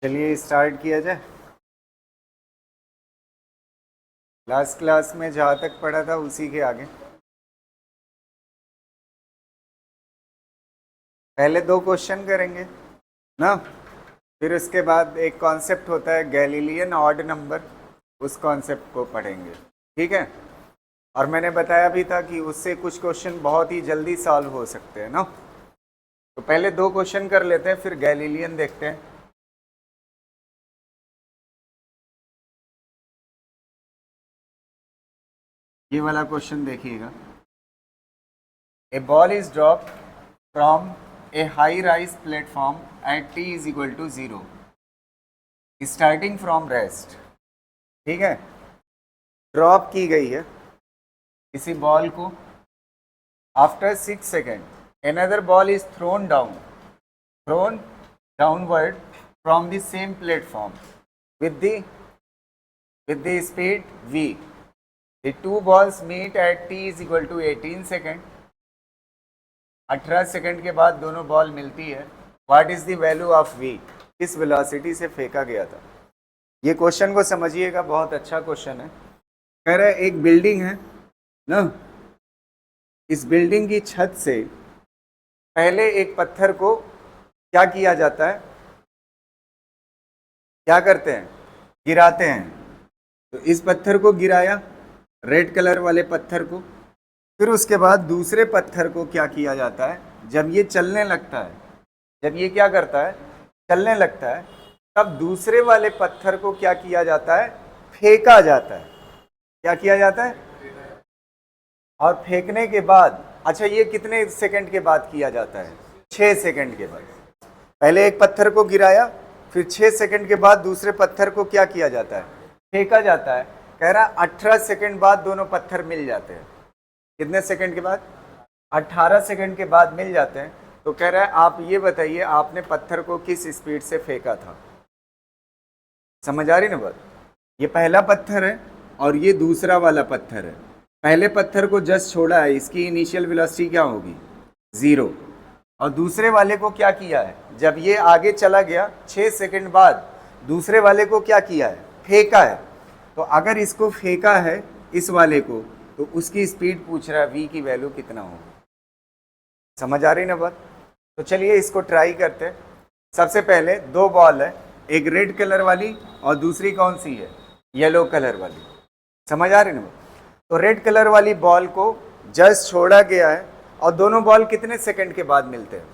चलिए स्टार्ट किया जाए। लास्ट क्लास में जहाँ तक पढ़ा था उसी के आगे पहले दो क्वेश्चन करेंगे ना, फिर उसके बाद एक कॉन्सेप्ट होता है गैलीलियन ऑड नंबर, उस कॉन्सेप्ट को पढ़ेंगे। ठीक है। और मैंने बताया भी था कि उससे कुछ क्वेश्चन बहुत ही जल्दी सॉल्व हो सकते हैं ना। तो पहले दो क्वेश्चन कर लेते हैं, फिर गैलीलियन देखते हैं। ये वाला क्वेश्चन देखिएगा। A ball is drop from a high rise platform at t is equal to 0 starting from rest. ठीक है। ड्रॉप की गई है किसी बॉल को। After 6 second another ball is thrown downward from the same platform with the speed v. The two balls meet at t is equal to 18 second. 18 second के बाद दोनों बॉल मिलती है। What is the value of v? किस velocity से फेंका गया था? ये क्वेश्चन को समझिएगा, बहुत अच्छा क्वेश्चन है। कह रहे एक बिल्डिंग है ना, इस बिल्डिंग की छत से पहले एक पत्थर को क्या किया जाता है, क्या करते हैं, गिराते हैं। तो इस पत्थर को गिराया, रेड कलर वाले पत्थर को। फिर उसके बाद दूसरे पत्थर को क्या किया जाता है, जब ये चलने लगता है, जब ये क्या करता है, चलने लगता है, तब दूसरे वाले पत्थर को क्या किया जाता है, फेंका जाता है। क्या किया जाता है? और फेंकने के बाद, अच्छा ये कितने सेकंड के बाद किया जाता है? 6 सेकंड के बाद। पहले एक पत्थर को गिराया, फिर 6 सेकंड के बाद दूसरे पत्थर को क्या किया जाता है, फेंका जाता है। कह रहा 18 सेकंड बाद दोनों पत्थर मिल जाते हैं। कितने सेकंड के बाद? 18 सेकंड के बाद मिल जाते हैं। तो कह रहा है आप ये बताइए आपने पत्थर को किस स्पीड से फेंका था। समझ आ रही ना बात? ये पहला पत्थर है और ये दूसरा वाला पत्थर है। पहले पत्थर को जस्ट छोड़ा है, इसकी इनिशियल वेलोसिटी क्या होगी? 0। और दूसरे वाले को क्या किया है, जब ये आगे चला गया 6 सेकंड बाद दूसरे वाले को क्या किया है, फेंका है। तो अगर इसको फेंका है इस वाले को, तो उसकी स्पीड पूछ रहा है v की वैल्यू कितना होगा। समझ आ रही ना बात? तो चलिए इसको ट्राई करते हैं। सबसे पहले दो बॉल है, एक रेड कलर वाली और दूसरी कौन सी है, येलो कलर वाली। समझ आ रही ना बात? तो रेड कलर वाली बॉल को जस्ट छोड़ा गया है और दोनों बॉल कितने सेकंड के बाद मिलते हैं?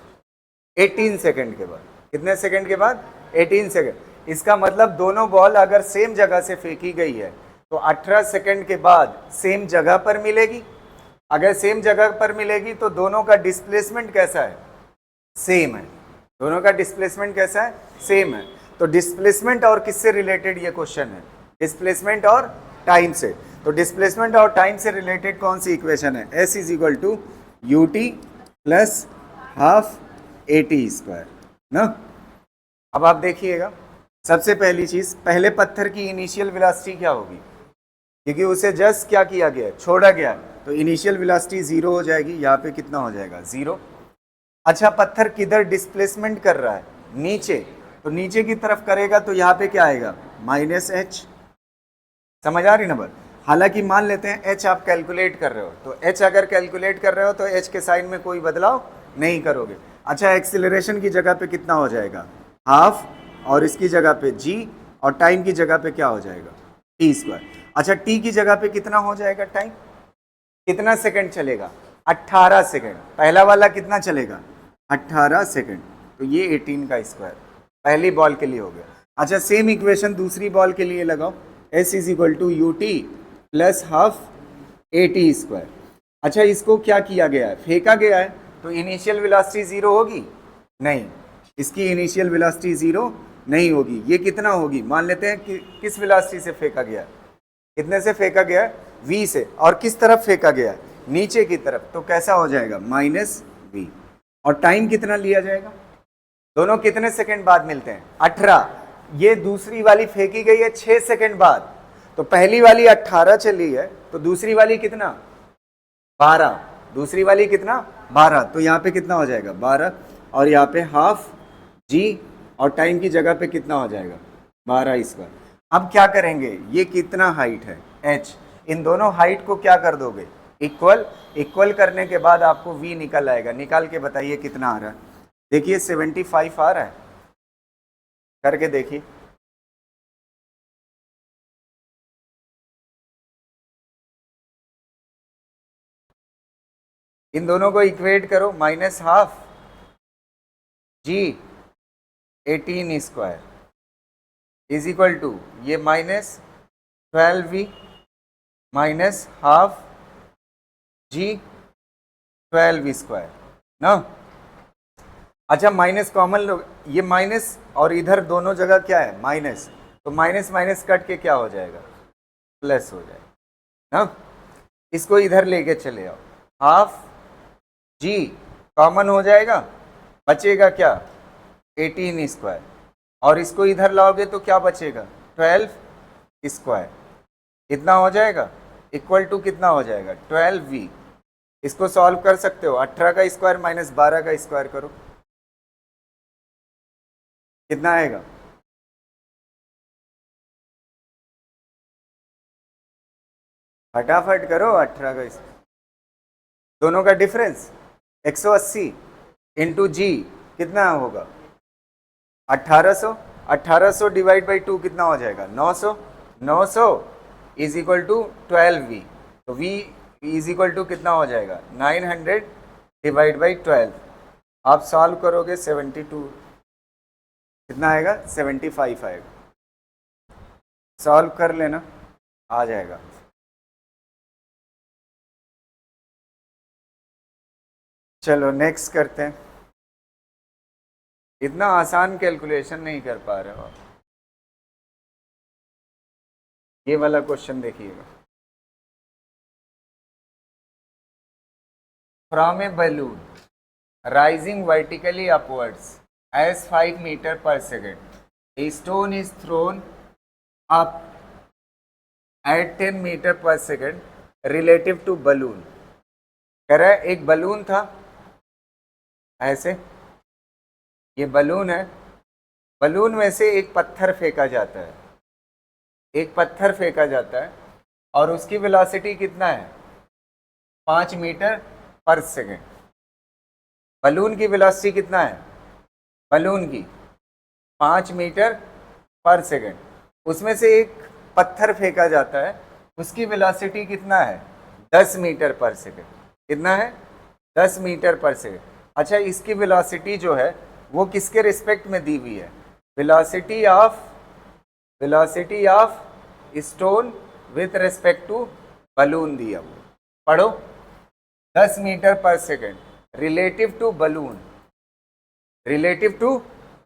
18 सेकंड के बाद। कितने सेकंड के बाद? 18 सेकंड। इसका मतलब दोनों बॉल अगर सेम जगह से फेंकी गई है तो 18 सेकंड के बाद सेम जगह पर मिलेगी। अगर सेम जगह पर मिलेगी तो दोनों का डिस्प्लेसमेंट कैसा है? सेम है। दोनों का डिस्प्लेसमेंट कैसा है? सेम है। तो डिस्प्लेसमेंट और किससे रिलेटेड ये क्वेश्चन है? डिस्प्लेसमेंट और टाइम से। तो डिस्प्लेसमेंट और टाइम से रिलेटेड कौन सी इक्वेशन है? s is equal to u t plus half a t square ना। अब आप देखिएगा, सबसे पहली चीज, पहले पत्थर की इनिशियल वेलोसिटी क्या होगी, क्योंकि उसे जस्ट क्या किया गया, छोड़ा गया, तो इनिशियल वेलोसिटी 0 हो जाएगी। यहाँ पे कितना हो जाएगा? 0। अच्छा पत्थर किधर डिस्प्लेसमेंट कर रहा है? नीचे। तो नीचे की तरफ करेगा तो यहाँ पे क्या आएगा? -h। समझ आ रही ना बात? हालांकि मान लेते हैं h आप कैलकुलेट कर रहे हो, तो h अगर कैलकुलेट कर रहे हो तो h के साइन में कोई बदलाव नहीं करोगे। अच्छा एक्सीलरेशन की जगह पे कितना हो जाएगा? हाफ, और इसकी जगह पे g, और टाइम की जगह पे क्या हो जाएगा? t square. अच्छा t की जगह पे कितना हो जाएगा टाइम? कितना सेकंड चलेगा? 18 सेकंड। पहला वाला कितना चलेगा? 18 सेकंड। तो ये 18 का स्क्वायर पहली बॉल के लिए हो गया। अच्छा सेम इक्वेशन दूसरी बॉल के लिए लगाओ, s is equal to u t plus half a t square. अच्छा इसको क्या किया गया है? फेंका गया है, तो इनिशियल वेलोसिटी 0 होगी? नहीं, इसकी इनिशियल वेलोसिटी 0 नहीं होगी। ये कितना होगी? मान लेते हैं कि किस वेलोसिटी से फेंका गया है? कितने से फेंका गया है? v से। और किस तरफ फेंका गया है? नीचे की तरफ। तो कैसा हो जाएगा? -v। और टाइम कितना लिया जाएगा? दोनों कितने सेकंड बाद मिलते हैं? 18। ये दूसरी वाली फेंकी गई है 6 सेकंड बाद, तो पहली वाली 18 चली है, तो दूसरी वाली कितना? 12। दूसरी वाली कितना? 12। तो यहाँ पे कितना हो जाएगा? 12। और यहाँ पे हाफ g और टाइम की जगह पे कितना हो जाएगा 12 स्क्वायर। अब क्या करेंगे, ये कितना हाइट है h, इन दोनों हाइट को क्या कर दोगे इक्वल, इक्वल करने के बाद आपको v निकल आएगा। निकाल के बताइए कितना आ रहा है। देखिए 75 आ रहा है, करके देखिए। इन दोनों को इक्वेट करो, -12 g 18 square is equal to ये -12v -12 g 12 स्क्वायर ना। अच्छा माइनस कॉमन लो, ये माइनस और इधर दोनों जगह क्या है माइनस, तो माइनस माइनस कट के क्या हो जाएगा प्लस हो जाएगा ना। इसको इधर लेके चले आओ, हाफ जी कॉमन हो जाएगा, बचेगा क्या 18 स्क्वायर, और इसको इधर लाओगे तो क्या बचेगा 12 स्क्वायर, कितना हो जाएगा इक्वल टू कितना हो जाएगा 12v। इसको सॉल्व कर सकते हो, 18 का स्क्वायर माइनस 12 का स्क्वायर करो, कितना आएगा फटाफट करो। 18 का दोनों का डिफरेंस 180 इंटू जी कितना होगा 1800, 1800 डिवाइड बाई 2 कितना हो जाएगा 900, 900 इज इक्वल टू 12v, तो v इज इक्वल टू कितना हो जाएगा 900 डिवाइड बाई 12। आप सॉल्व करोगे 72 कितना आएगा 75 आएगा, सॉल्व कर लेना आ जाएगा। चलो नेक्स्ट करते हैं, इतना आसान कैलकुलेशन नहीं कर पा रहे हो आप। ये वाला क्वेश्चन देखिएगा, from A balloon rising vertically upwards as 5 meter per second, a stone is thrown up at 10 meter per second relative to balloon। कह रहा है एक बलून था ऐसे, ये बलून है, बलून में से एक पत्थर फेंका जाता है, एक पत्थर फेंका जाता है और उसकी वेलोसिटी कितना है 5 मीटर पर सेकेंड। बलून की वेलोसिटी कितना है, बलून की 5 मीटर पर सेकेंड, उसमें से एक पत्थर फेंका जाता है, उसकी वेलोसिटी कितना है 10 मीटर पर सेकेंड, कितना है 10 मीटर पर सेकेंड। अच्छा इसकी वेलोसिटी जो है वो किसके रिस्पेक्ट में दी हुई है, velocity of stone with respect to balloon दिया हुआ, पढ़ो 10 मीटर पर second relative to balloon, relative to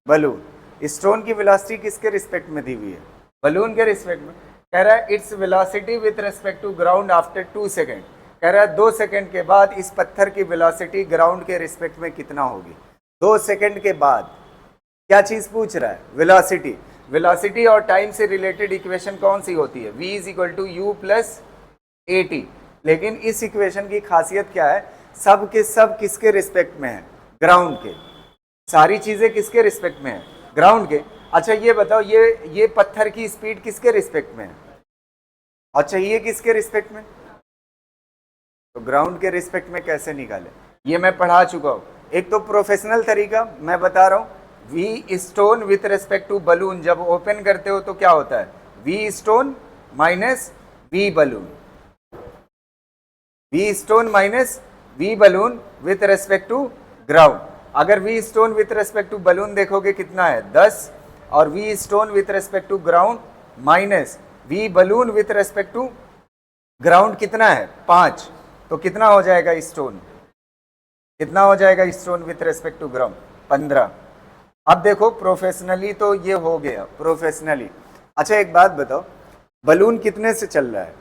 balloon. Stone की वेलोसिटी किसके रिस्पेक्ट में दी हुई है, बलून के रिस्पेक्ट में। कह रहा है it's velocity with respect to ground after 2 second, कह रहा है 2 सेकेंड के बाद इस पत्थर की वेलोसिटी ग्राउंड के रिस्पेक्ट में कितना होगी। 2 सेकेंड के बाद क्या चीज पूछ रहा है, वेलोसिटी। वेलोसिटी और टाइम से रिलेटेड इक्वेशन कौन सी होती है, v is equal to u plus a t. लेकिन इस इक्वेशन की खासियत क्या है, सब के सब किसके रिस्पेक्ट में है, ग्राउंड के, सारी चीजें किसके रिस्पेक्ट में है, ग्राउंड के। अच्छा ये बताओ ये पत्थर की स्पीड किसके रिस्पेक्ट में है, अच्छा ये किसके रिस्पेक्ट में, तो ग्राउंड के रिस्पेक्ट में कैसे निकाले, ये मैं पढ़ा चुका हूं। एक तो प्रोफेशनल तरीका मैं बता रहा हूं, V stone with respect to balloon, जब ओपन करते हो तो क्या होता है V stone minus V balloon, V stone minus V balloon with respect to ground. अगर V stone with respect to balloon देखोगे कितना है 10, और V stone with respect to ground minus V balloon with respect to ground कितना है 5, तो कितना हो जाएगा स्टोन, कितना हो जाएगा stone with respect to ground 15। अब देखो प्रोफेशनली तो ये हो गया प्रोफेशनली। अच्छा एक बात बताओ, बलून कितने से चल रहा है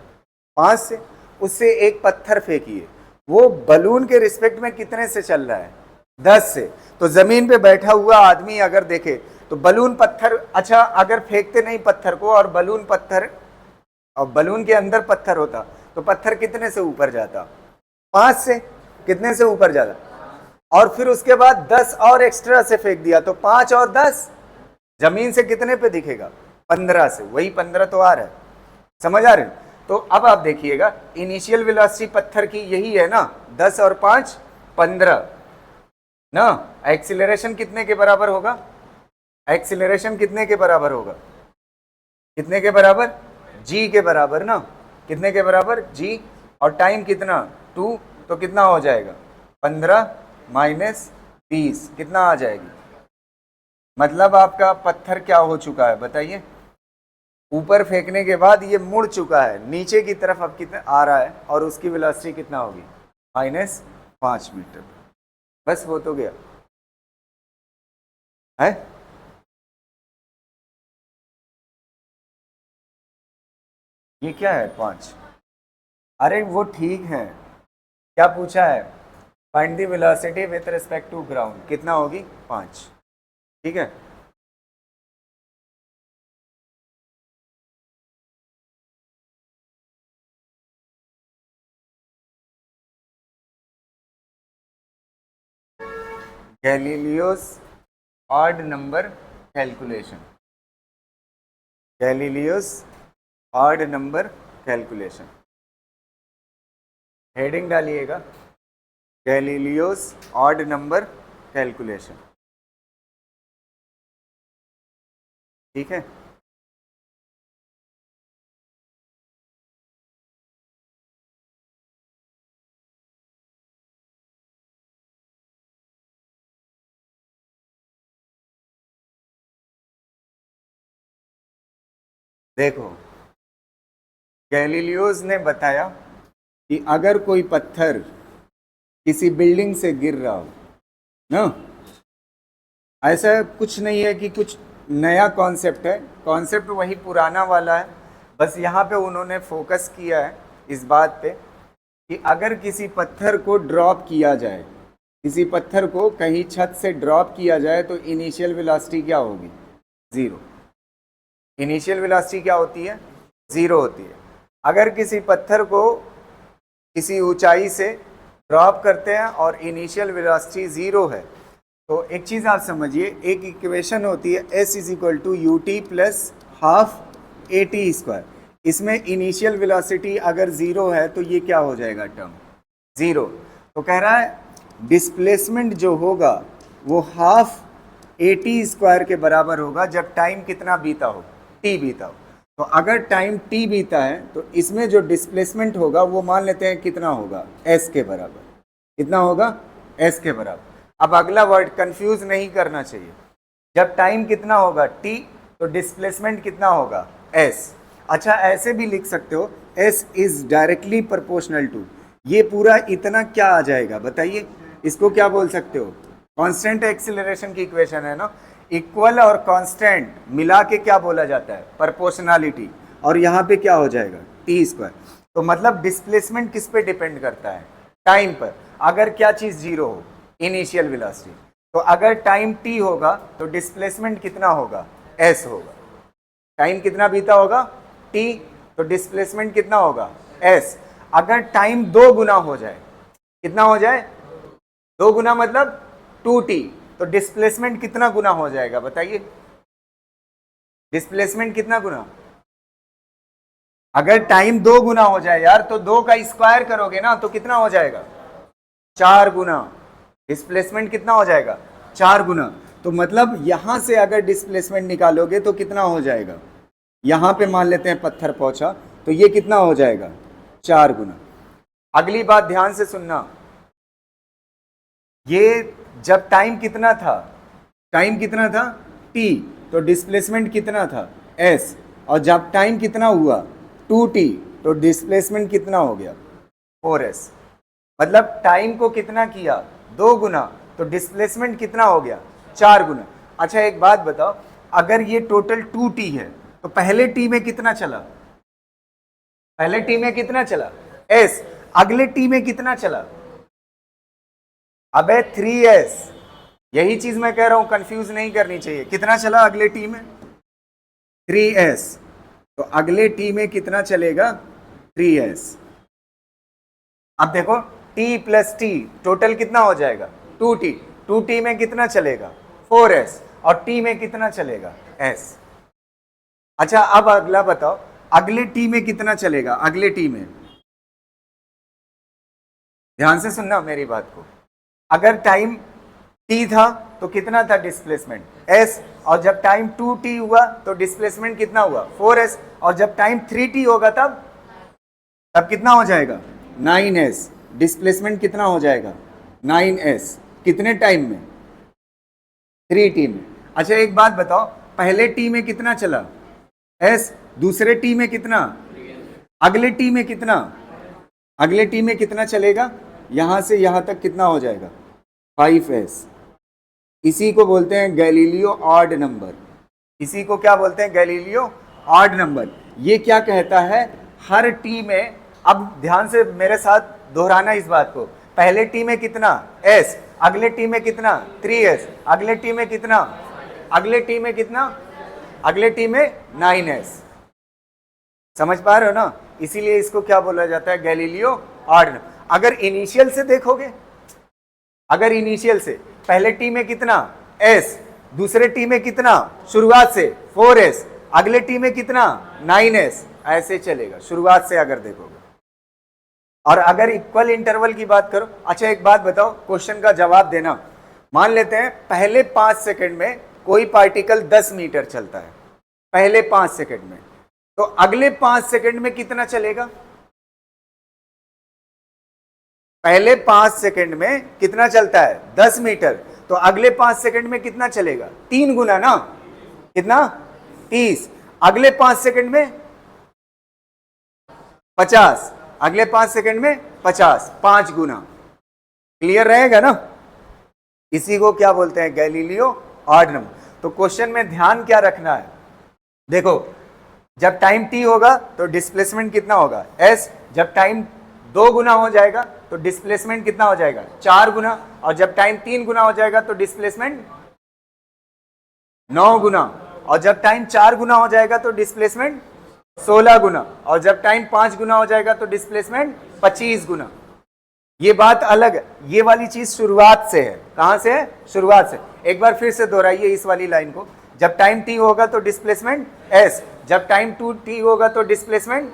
5 से, उससे एक पत्थर फेंकिए, वो बलून के रिस्पेक्ट में कितने से चल रहा है 10 से। तो जमीन पे बैठा हुआ आदमी अगर देखे तो बलून पत्थर, अच्छा अगर फेंकते नहीं पत्थर को और बलून पत्थर और बलून के अंदर पत्थर होता तो पत्थर कितने से ऊपर जाता 5 से, कितने से ऊपर जाता, और फिर उसके बाद 10 और एक्स्ट्रा से फेंक दिया तो 5 और 10 जमीन से कितने पे दिखेगा? 15 से, वही 15 तो आ रहा है, समझ आ रहे हो? तो अब आप देखिएगा इनिशियल वेलोसिटी पत्थर की यही है ना, 10 और 5 15 ना। एक्सीलरेशन कितने के बराबर होगा? एक्सीलरेशन कितने के बराबर होगा? कितने के बराबर? जी के बराबर ना। कितने के बराबर? जी। और टाइम कितना? 2, तो कितना हो जाएगा? 15 माइनस 20 कितना आ जाएगी? मतलब आपका पत्थर क्या हो चुका है बताइए? ऊपर फेंकने के बाद ये मुड़ चुका है नीचे की तरफ, अब कितना आ रहा है और उसकी वेलोसिटी कितना होगी? -5 मीटर। बस हो तो गया है। ये क्या है 5? अरे वो ठीक है, क्या पूछा है? Find the velocity with respect to ground, कितना होगी? 5। ठीक है, Galileo's odd number calculation. Galileo's odd number calculation, heading डालिएगा, गैलीलियोस ऑड नंबर कैलकुलेशन। ठीक है, देखो गैलीलियोस ने बताया कि अगर कोई पत्थर किसी बिल्डिंग से गिर रहा हो ना, ऐसा कुछ नहीं है कि कुछ नया कॉन्सेप्ट है, कॉन्सेप्ट वही पुराना वाला है, बस यहाँ पे उन्होंने फोकस किया है इस बात पे कि अगर किसी पत्थर को ड्रॉप किया जाए, किसी पत्थर को कहीं छत से ड्रॉप किया जाए तो इनिशियल वेलोसिटी क्या होगी? 0। इनिशियल वेलोसिटी क्या होती है? 0 होती है। अगर किसी पत्थर को किसी ऊंचाई से ड्रॉप करते हैं और इनिशियल वेलोसिटी 0 है, तो एक चीज़ आप समझिए, एक इक्वेशन होती है s is equal to u t plus half a t square. इसमें इनिशियल वेलोसिटी अगर 0 है तो ये क्या हो जाएगा? टर्म 0। तो कह रहा है डिस्प्लेसमेंट जो होगा वो हाफ ए टी स्क्वायर के बराबर होगा जब टाइम कितना बीता हो? t बीता हो। तो अगर टाइम t बीता है तो इसमें जो डिस्प्लेसमेंट होगा वो मान लेते हैं कितना होगा? s के बराबर। कितना होगा? s के बराबर। अब अगला वर्ड कंफ्यूज नहीं करना चाहिए, जब टाइम कितना होगा? t, तो डिस्प्लेसमेंट कितना होगा? s। अच्छा ऐसे भी लिख सकते हो s is directly proportional to, ये पूरा इतना क्या आ जाएगा बताइए? इसको क्या बोल सकते हो? कांस्टेंट एक्सीलरेशन की इक्वेशन है ना, इक्वल और कांस्टेंट मिला के क्या बोला जाता है? प्रोपोर्शनलिटी। और यहाँ पे क्या हो जाएगा? T square. तो मतलब डिस्प्लेसमेंट किस पे डिपेंड करता है? टाइम पर। अगर क्या चीज 0 हो? Initial velocity. तो अगर टाइम t होगा तो डिस्प्लेसमेंट कितना होगा? s होगा। टाइम कितना बीता होगा? t, तो डिस्प्लेसमेंट कितना होगा? s। अगर टाइम 2 गुना हो जाए, कितना हो जाए? 2 गुना मतलब 2t, तो डिस्प्लेसमेंट कितना गुना हो जाएगा बताइए? डिस्प्लेसमेंट कितना गुना? अगर टाइम 2 गुना हो जाए यार, तो 2 का स्क्वायर करोगे ना तो कितना हो जाएगा? 4 गुना। डिस्प्लेसमेंट कितना हो जाएगा? 4 गुना। तो मतलब यहां से अगर डिस्प्लेसमेंट निकालोगे तो कितना हो जाएगा? यहां पे मान लेते हैं पत्थर पहुंचा, तो ये कितना हो जाएगा? 4 गुना। अगली बात ध्यान से सुनना, ये जब टाइम कितना था? टाइम कितना था? t, तो डिस्प्लेसमेंट कितना था? s। और जब टाइम कितना हुआ? 2t, तो डिस्प्लेसमेंट कितना हो गया? 4s। मतलब टाइम को कितना किया? 2 गुना, तो डिस्प्लेसमेंट कितना हो गया? 4 गुना। अच्छा एक बात बताओ, अगर ये टोटल 2t है तो पहले t में कितना चला? पहले t में कितना चला? s। अगले t में कितना चला? अबे 3s। यही चीज मैं कह रहा हूं, कंफ्यूज नहीं करनी चाहिए। कितना चला अगले टी में? 3s। तो अगले टी में कितना चलेगा? 3s। अब देखो t प्लस टी टोटल कितना हो जाएगा? 2t। 2t में कितना चलेगा? 4s। और t में कितना चलेगा? एस। अच्छा अब अगला बताओ, अगले टी में कितना चलेगा? अगले टी में ध्यान से सुनना मेरी बात को। अगर टाइम टी था तो कितना था डिस्प्लेसमेंट? एस। और जब टाइम 2t हुआ तो डिस्प्लेसमेंट कितना हुआ? 4s। और जब टाइम 3t होगा तब तब कितना हो जाएगा? 9s। डिस्प्लेसमेंट कितना हो जाएगा? 9s। कितने टाइम में? 3t में। अच्छा एक बात बताओ, पहले टी में कितना चला? s। दूसरे टी में कितना? अगले टी में कितना? अगले टी में कितना चलेगा? यहां से यहां तक कितना हो जाएगा? 5s। इसी को बोलते हैं गैलीलियो ऑड नंबर। इसी को क्या बोलते हैं? Galileo odd number. ये क्या कहता है? हर टी में, अब ध्यान से मेरे साथ दोहराना इस बात को, पहले टी में कितना? s। अगले टी में कितना? 3s। अगले टी में कितना? अगले टी में कितना? अगले टी में 9s। समझ पा रहे हो ना? इसीलिए इसको क्या बोला जाता है? Galileo odd number. अगर इनिशियल से देखोगे, अगर इनिशियल से पहले टी में कितना? s। दूसरे टी में कितना? शुरुआत से 4s। अगले टी में कितना? 9s। ऐसे चलेगा शुरुआत से अगर देखोगे। और अगर इक्वल इंटरवल की बात करो, अच्छा एक बात बताओ, क्वेश्चन का जवाब देना। मान लेते हैं पहले 5 सेकंड में कोई पार्टिकल 10 मीटर चलता है, पहले 5 सेकंड में, तो अगले 5 सेकंड में कितना चलेगा? पहले 5 सेकंड में कितना चलता है? 10 मीटर। तो अगले 5 सेकंड में कितना चलेगा? 3 गुना ना। कितना? 30। अगले 5 सेकंड में 50। अगले 5 सेकंड में 50, 5 गुना। क्लियर रहेगा ना? इसी को क्या बोलते हैं? Galileo odd number. तो क्वेश्चन में ध्यान क्या रखना है? देखो, जब टाइम t होगा तो डिस्प्लेसमेंट कितना होगा? s। जब टाइम 2 गुना हो जाएगा तो डिस्प्लेसमेंट कितना हो जाएगा? 4 गुना। और जब टाइम 3 गुना हो जाएगा तो डिस्प्लेसमेंट 9 गुना। और जब टाइम 4 गुना हो जाएगा तो डिस्प्लेसमेंट 16 गुना। और जब टाइम 5 गुना हो जाएगा तो डिस्प्लेसमेंट 25 गुना। ये बात अलग है, ये वाली चीज शुरुआत से है। कहां से है? शुरुआत से। एक बार फिर से दोहराइए इस वाली लाइन को। जब टाइम t होगा तो डिस्प्लेसमेंट s। जब टाइम 2t होगा तो डिस्प्लेसमेंट,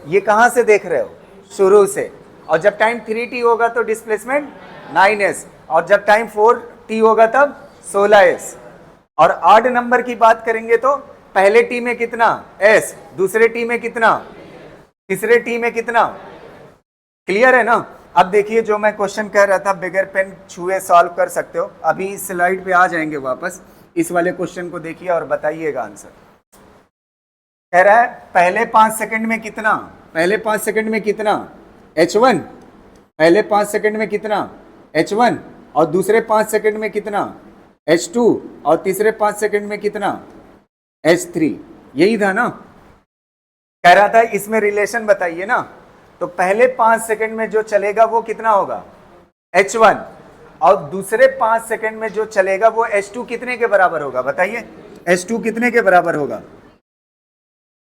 ये कहां से देख रहे हो? शुरू से। और जब टाइम 3t होगा तो डिस्प्लेसमेंट 9s। और जब टाइम 4t होगा तब 16s। और ऑड नंबर की बात करेंगे तो पहले टी में कितना? s। दूसरे टी में कितना? तीसरे टी में कितना? क्लियर है ना? अब देखिए जो मैं क्वेश्चन कह रहा था, बगैर पेन छुए सॉल्व कर सकते हो। अभी इस स्लाइड पे आ जाएंगे वापस। इस वाले क्वेश्चन को देखिए और बताइएगा आंसर। कह रहा है पहले 5 सेकंड में कितना? पहले 5 सेकंड में कितना? h1। पहले 5 सेकंड में कितना? h1। और दूसरे 5 सेकंड में कितना? h2। और तीसरे 5 सेकंड में कितना? h3। यही था ना? कह रहा था इसमें रिलेशन बताइए ना। तो पहले 5 सेकंड में जो चलेगा वो कितना होगा? h1। और दूसरे 5 सेकंड में जो चलेगा वो h2 कितने के बराबर होगा? बताइए, h2 कितने के बराबर होगा?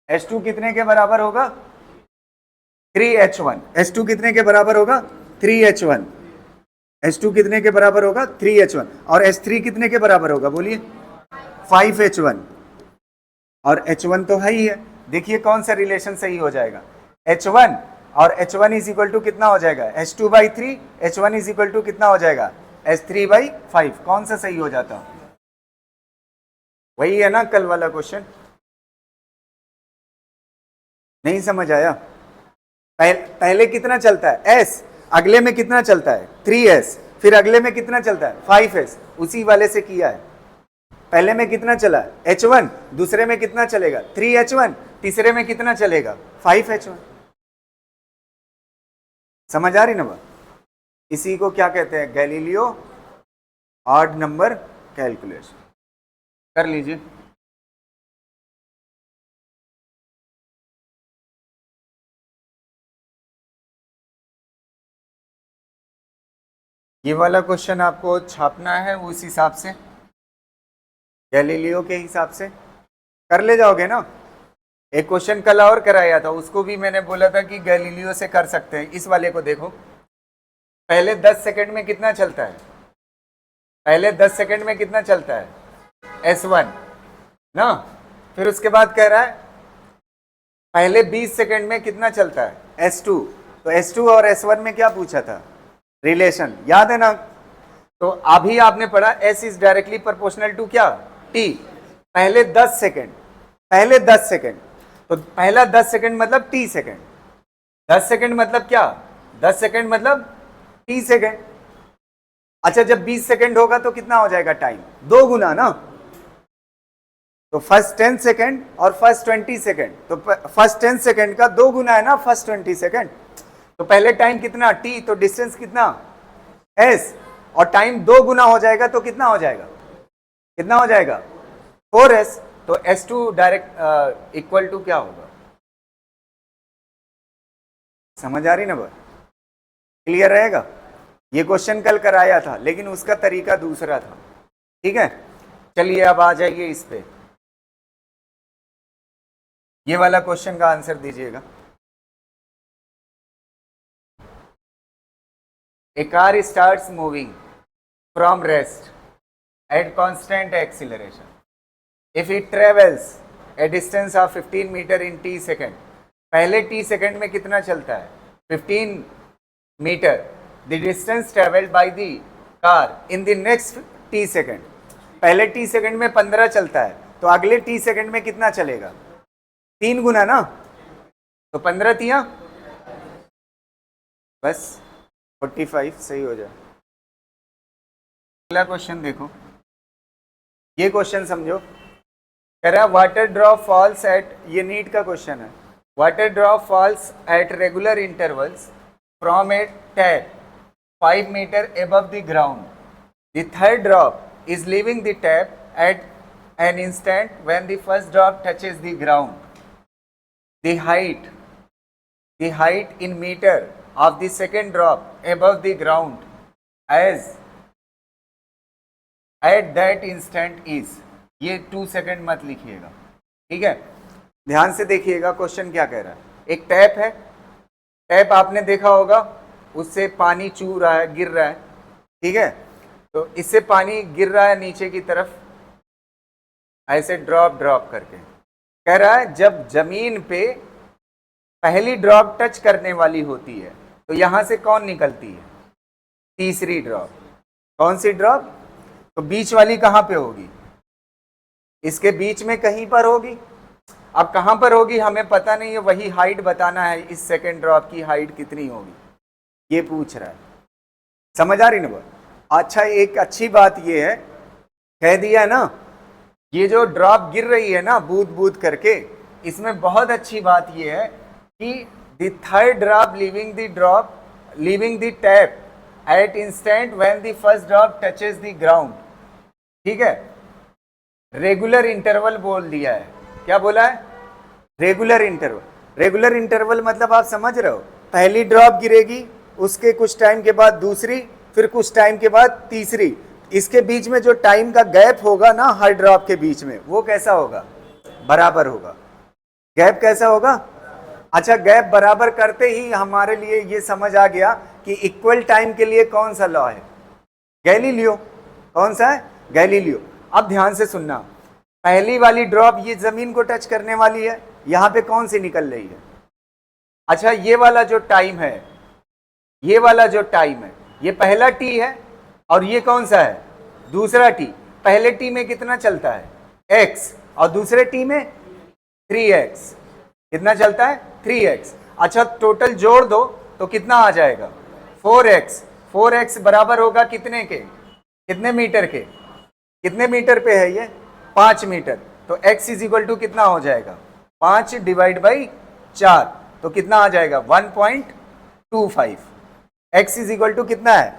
h2 कितने के बराबर होगा? 3h1। h2 कितने के बराबर होगा? 3h1। h2 कितने के बराबर होगा? 3h1। और h3 कितने के बराबर होगा? बोलिए, 5h1। और h1 तो है ही है। देखिए कौन सा रिलेशन सही हो जाएगा? h1 और h1 इज इक्वल टू कितना हो जाएगा? h2/3। h1 is equal to कितना हो जाएगा? h3/5। कौन सा सही हो जाता? वही है ना कल वाला क्वेश्चन? नहीं समझ आया? पहले कितना चलता है? s। अगले में कितना चलता है? 3s। फिर अगले में कितना चलता है? 5s। उसी वाले से किया है। पहले में कितना चला? h1। दूसरे में कितना चलेगा? 3h1। तीसरे में कितना चलेगा? 5h1। समझ आ रही ना बात? इसी को क्या कहते हैं? Galileo odd number calculation. कर लीजिए। ये वाला क्वेश्चन आपको छापना है उस हिसाब से, गैलीलियो के हिसाब से कर ले जाओगे ना। एक क्वेश्चन कल और कराया था, उसको भी मैंने बोला था कि गैलीलियो से कर सकते हैं। इस वाले को देखो, पहले 10 सेकंड में कितना चलता है? पहले 10 सेकंड में कितना चलता है? s1। ना। फिर उसके बाद कह रहा है पहले 20 सेकंड में कितना चलता है S2, तो S2 और S1 में क्या पूछा था, रिलेशन, याद है ना। तो अभी आपने पढ़ा S is directly proportional to क्या, T। पहले 10 सेकंड, पहले 10 सेकंड, तो पहला 10 सेकंड मतलब T सेकंड, 10 सेकंड मतलब क्या, 10 सेकंड मतलब T सेकंड। अच्छा जब 20 सेकंड होगा तो कितना हो जाएगा टाइम, 2 गुना ना। तो फर्स्ट 10 सेकंड और फर्स्ट 20 सेकंड, तो फर्स्ट 10 सेकंड का 2 गुना है ना फर्स्ट 20 सेकंड। तो पहले टाइम कितना T, तो डिस्टेंस कितना S, और टाइम 2 गुना हो जाएगा तो कितना हो जाएगा, कितना हो जाएगा 4S। तो S2 डायरेक्ट इक्वल टू क्या होगा, समझ आ रही ना बात, क्लियर रहेगा। ये क्वेश्चन कल कराया था लेकिन उसका तरीका दूसरा था, ठीक है। चलिए अब आ जाइए इस पे, ये वाला क्वेश्चन का आंसर दीजिएगा। A car starts moving from rest at constant acceleration. If it travels a distance of 15 meter in t second, पहले t सेकंड में कितना चलता है 15 metre, the distance traveled by the car in the next t second, पहले t second में 15 चलता है तो अगले t सेकंड में कितना चलेगा, 3 गुना ना, तो 15 तिया बस 45 सही हो जाए। अगला क्वेश्चन देखो, ये क्वेश्चन समझो, कह रहा है वाटर ड्रॉप फॉल्स एट, ये नीट का क्वेश्चन है, water drop falls at regular intervals from a tap 5 मीटर above the ground. The third drop is leaving the tap at an instant when the first drop touches the ground. The height in meter of the second drop above the ground as at that instant is, ये 2 second मत लिखिएगा, ठीक है। ध्यान से देखिएगा question क्या कह रहा है। एक टैप है, टैप आपने देखा होगा, उससे पानी चू रहा है, गिर रहा है, ठीक है। तो इससे पानी गिर रहा है नीचे की तरफ, ऐसे ड्रॉप ड्रॉप करके। कह रहा है जब जमीन पे पहली ड्रॉप टच करने वाली होती है तो यहां से कौन निकलती है, तीसरी ड्रॉप। कौन सी ड्रॉप, तो बीच वाली कहां पे होगी, इसके बीच में कहीं पर होगी। अब कहां पर होगी हमें पता नहीं है, वही हाइट बताना है, इस सेकेंड ड्रॉप की हाइट कितनी होगी ये पूछ रहा है, समझ आ रही ना बात। अच्छा एक अच्छी बात ये है, कह दिया ना, ये जो ड्रॉप गिर रही है ना बूंद बूंद करके, इसमें बहुत अच्छी बात ये है कि the third drop leaving the tap at instant when the first drop touches the ground, ठीक है। रेगुलर इंटरवल बोल दिया है, क्या बोला है, रेगुलर इंटरवल। रेगुलर इंटरवल मतलब आप समझ रहे हो, पहली ड्रॉप गिरेगी, उसके कुछ टाइम के बाद दूसरी, फिर कुछ टाइम के बाद तीसरी, इसके बीच में जो टाइम का गैप होगा ना हर ड्रॉप के बीच में, वो कैसा होगा, बराबर होगा। गैप कैसा होगा, अच्छा गैप बराबर करते ही हमारे लिए ये समझ आ गया कि इक्वल टाइम के लिए कौन सा लॉ है, गैलीलियो। कौन सा है, गैलीलियो। अब ध्यान से सुनना, पहली वाली ड्रॉप ये जमीन को टच करने वाली है, यहां पे कौन सी निकल रही है, अच्छा ये वाला जो टाइम है, ये वाला जो टाइम है, ये पहला टी है और ये कौन सा है, दूसरा टी। पहले टी में कितना चलता है x, और दूसरे टी में 3x, कितना चलता है 3x। अच्छा टोटल जोड़ दो तो कितना आ जाएगा 4x। 4x बराबर होगा कितने के, कितने मीटर के, कितने मीटर पे है ये 5 मीटर, तो x इज इक्वल टू कितना हो जाएगा 5 डिवाइड बाई 4, तो कितना आ जाएगा 1.25। x इज इक्वल टू कितना है